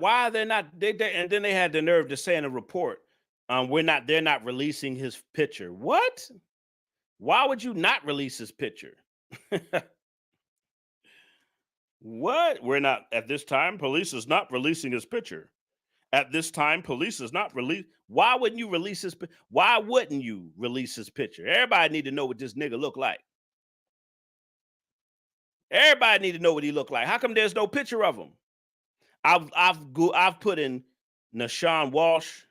are they not? And then they had the nerve to say in a report, they're not releasing his picture. What? Why would you not release his picture? What? We're not at this time. Police is not releasing his picture. At this time, police is not release. Why wouldn't you release his? Why wouldn't you release his picture? Everybody need to know what this nigga look like. Everybody need to know what he look like. How come there's no picture of him? I've put in Nashawn Walsh.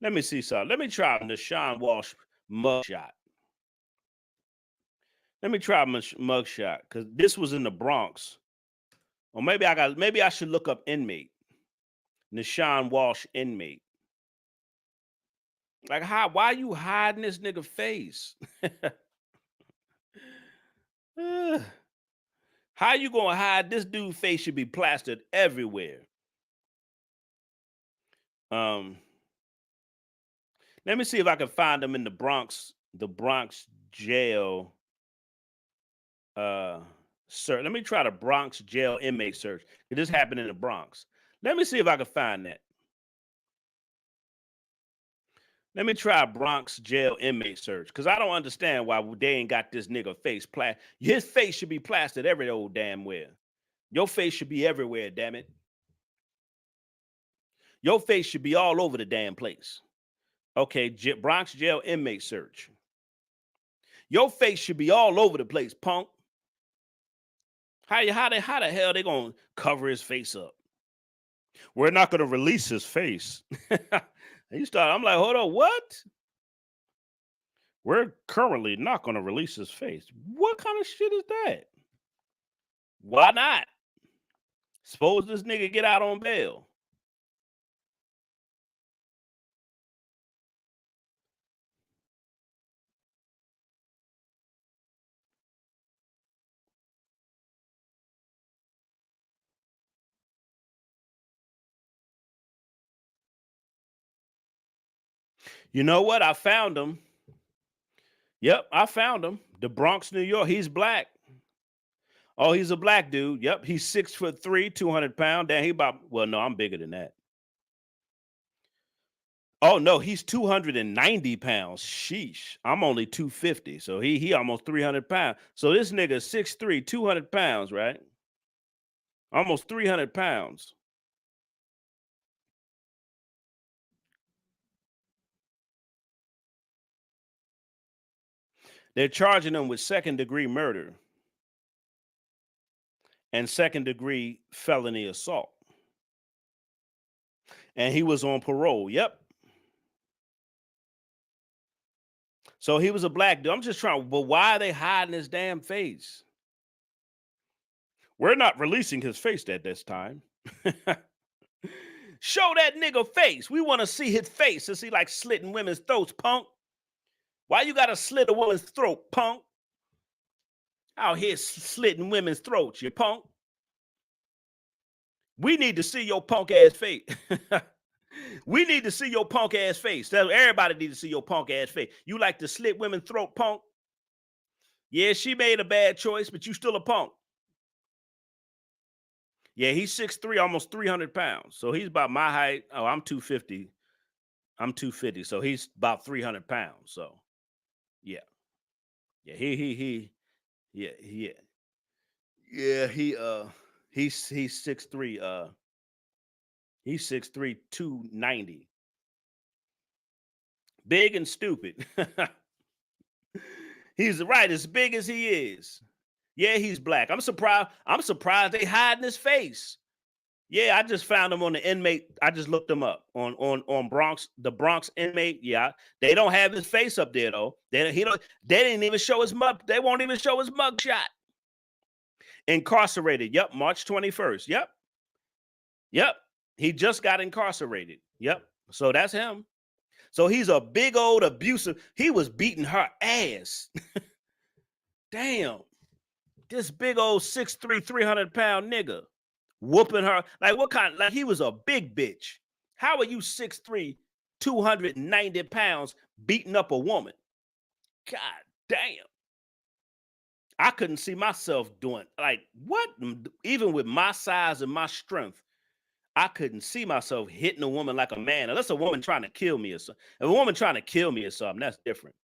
Let me see something. Let me try Nashawn Walsh mugshot. Let me try mugshot because this was in the Bronx. Or maybe I should look up inmate. Nashawn Walsh inmate. Like why are you hiding this nigga face? How you gonna hide this dude face? Should be plastered everywhere. Let me see if I can find him in the Bronx jail. Search. Let me try the Bronx jail inmate search. This happened in the Bronx. Let me see if I can find that. Let me try Bronx jail inmate search because I don't understand why they ain't got this nigga face plastered. His face should be plastered every old damn where. Your face should be everywhere, damn it. Your face should be all over the damn place. Okay, Bronx jail inmate search. Your face should be all over the place, punk. How the hell they gonna cover his face up? We're not going to release his face. I'm like, hold on, what? We're currently not going to release his face. What kind of shit is that? Why not? Suppose this nigga get out on bail. You know what? I found him. Yep, I found him. The Bronx, New York. He's black. Oh, he's a black dude. Yep, he's 6'3", 200 pounds. Damn, he about, well, no, I'm bigger than that. Oh no, he's 290 pounds. Sheesh. I'm only 250. So he almost 300 pounds. So this nigga 6'3", 200 pounds, right? Almost 300 pounds. They're charging him with second-degree murder and second-degree felony assault. And he was on parole. Yep. So he was a black dude. I'm just trying, but why are they hiding his damn face? We're not releasing his face at this time. Show that nigga face. We want to see his face. Is he like slitting women's throats, punk? Why you gotta slit a woman's throat, punk? Out here slitting women's throats, you punk. We need to see your punk ass face. We need to see your punk ass face. Everybody need to see your punk ass face. You like to slit women's throat, punk? Yeah, she made a bad choice, but you still a punk. Yeah, he's 6'3", almost 300 pounds. So he's about my height. Oh, I'm 250. I'm 250. So he's about 300 pounds. So yeah. Yeah, he's 6'3", he's 6'3", 290. Big and stupid. He's right, as big as he is. Yeah, he's black. I'm surprised they hiding his face. Yeah, I just found him on the inmate. I just looked him up on Bronx, the Bronx inmate. Yeah, they don't have his face up there though. They didn't even show his mug. They won't even show his mugshot. Incarcerated. Yep, March 21st. Yep. He just got incarcerated. Yep. So that's him. So he's a big old abusive. He was beating her ass. Damn. This big old 6'3", 300 pound nigga whooping her. Like what kind? Like he was a big bitch. How are you 6'3", 290 pounds beating up a woman? God damn. I couldn't see myself doing like what? Even with my size and my strength, I couldn't see myself hitting a woman like a man, unless a woman trying to kill me or something. If a woman trying to kill me or something, that's different.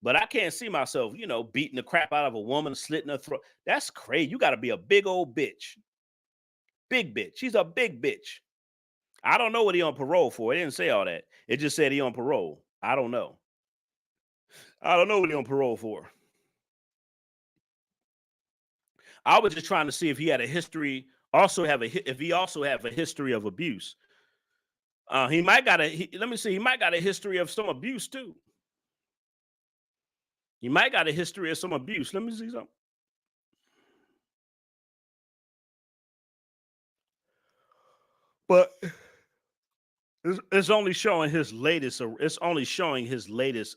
But I can't see myself, beating the crap out of a woman, slitting her throat. That's crazy. You got to be a big old bitch. Big bitch. She's a big bitch. I don't know what he on parole for. It didn't say all that. It just said he on parole. I don't know. I don't know what he on parole for. I was just trying to see if he had a history. If he also have a history of abuse. He might got let me see. He might got a history of some abuse too. He might got a history of some abuse. Let me see something. But it's only showing his latest. It's only showing his latest.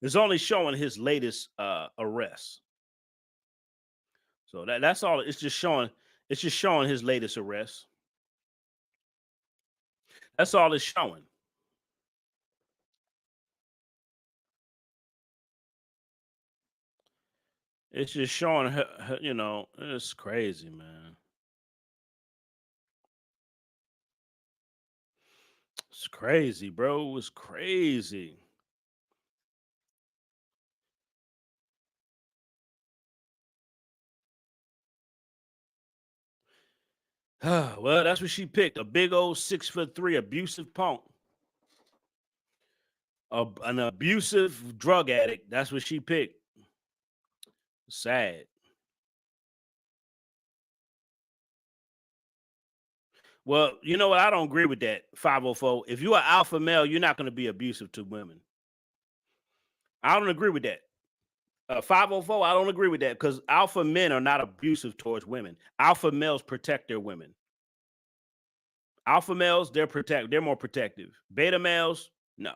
It's only showing his latest arrest. So that's all. It's just showing. It's just showing his latest arrest. That's all it's showing. It's just showing her, it's crazy, man. It's crazy, bro. It's crazy. Well, that's what she picked. A big old 6'3" abusive punk. An abusive drug addict. That's what she picked. Sad. Well, you know what? I don't agree with that, 504. If you're an alpha male, you're not going to be abusive to women. I don't agree with that. 504, I don't agree with that because alpha men are not abusive towards women. Alpha males protect their women. Alpha males, they're more protective. Beta males, no.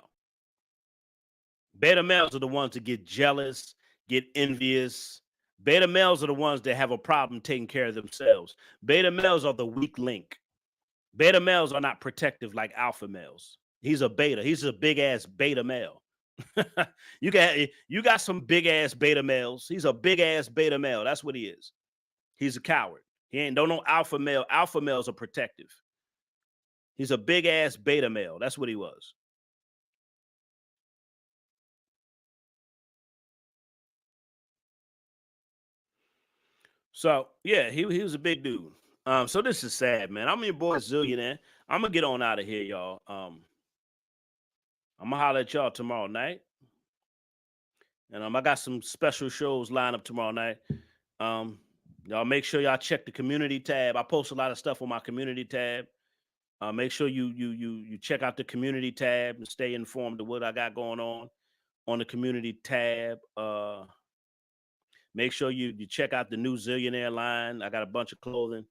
Beta males are the ones that get jealous, get envious. Beta males are the ones that have a problem taking care of themselves. Beta males are the weak link. Beta males are not protective like alpha males. He's a beta. He's a big ass beta male. you got some big ass beta males. He's a big ass beta male. That's what he is. He's a coward. He ain't don't know alpha male. Alpha males are protective. He's a big ass beta male. That's what he was. So yeah, he was a big dude. So this is sad, man. I'm your boy Zillionaire. I'm gonna get on out of here, y'all. I'm gonna holler at y'all tomorrow night. And I got some special shows lined up tomorrow night. Y'all make sure y'all check the community tab. I post a lot of stuff on my community tab. Make sure you check out the community tab and stay informed of what I got going on the community tab. Make sure you check out the new Zillionaire line. I got a bunch of clothing,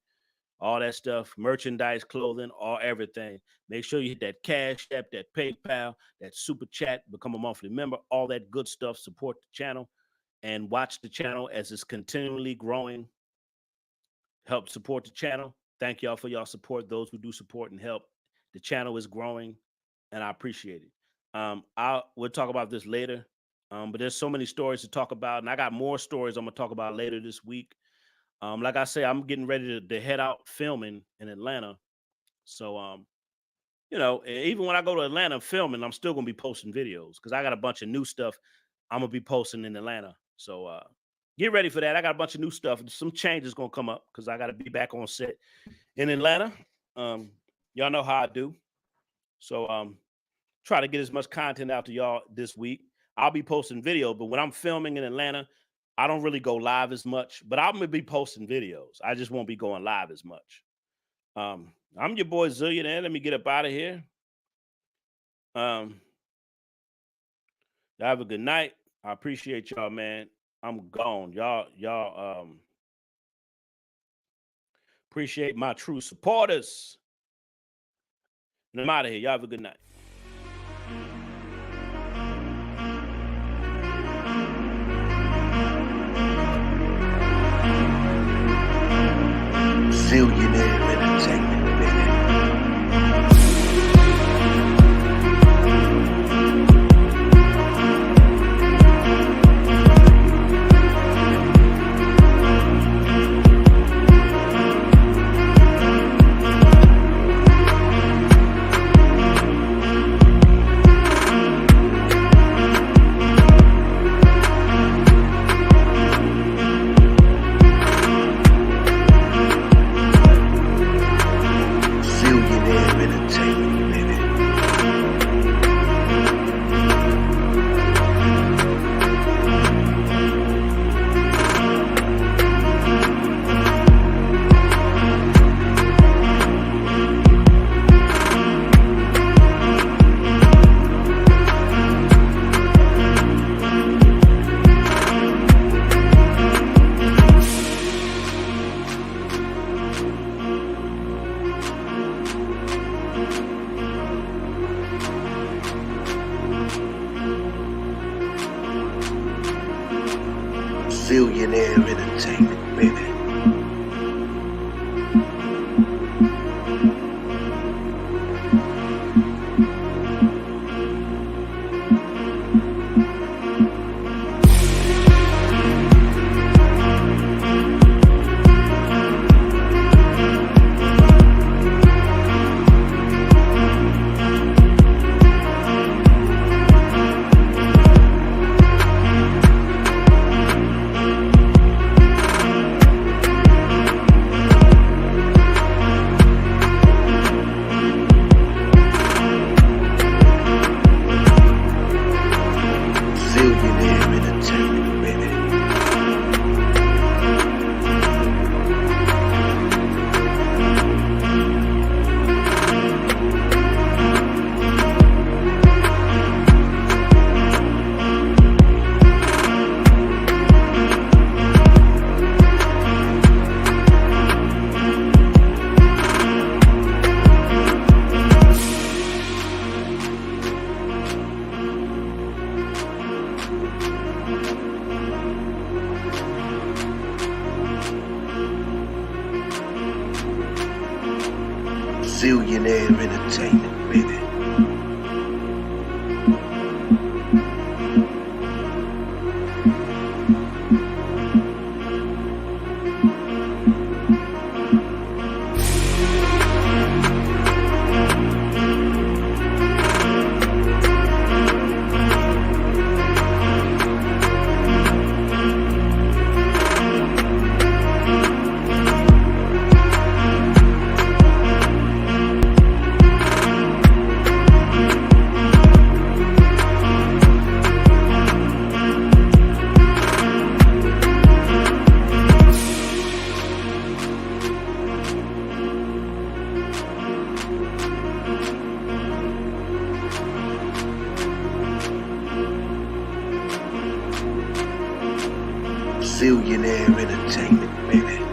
all that stuff, merchandise, clothing, all everything. Make sure you hit that Cash App, that PayPal, that Super Chat, become a monthly member, all that good stuff. Support the channel and watch the channel as it's continually growing. Help support the channel. Thank y'all for y'all support. Those who do support and help. The channel is growing, and I appreciate it. We'll talk about this later, but there's so many stories to talk about, and I got more stories I'm going to talk about later this week. Like I say, I'm getting ready to head out filming in Atlanta. So, even when I go to Atlanta filming, I'm still going to be posting videos because I got a bunch of new stuff I'm going to be posting in Atlanta. So, get ready for that. I got a bunch of new stuff. Some changes going to come up because I got to be back on set in Atlanta. Y'all know how I do. So, try to get as much content out to y'all this week. I'll be posting video, but when I'm filming in Atlanta, I don't really go live as much, but I'm going to be posting videos. I just won't be going live as much. I'm your boy Zillionaire. Let me get up out of here. Y'all have a good night. I appreciate y'all, man. I'm gone. Y'all appreciate my true supporters. And I'm out of here. Y'all have a good night. Zillionaire Entertainment, baby. Zillionaire Entertainment, baby. Zillionaire Entertainment, baby. Zillionaire Entertainment, baby.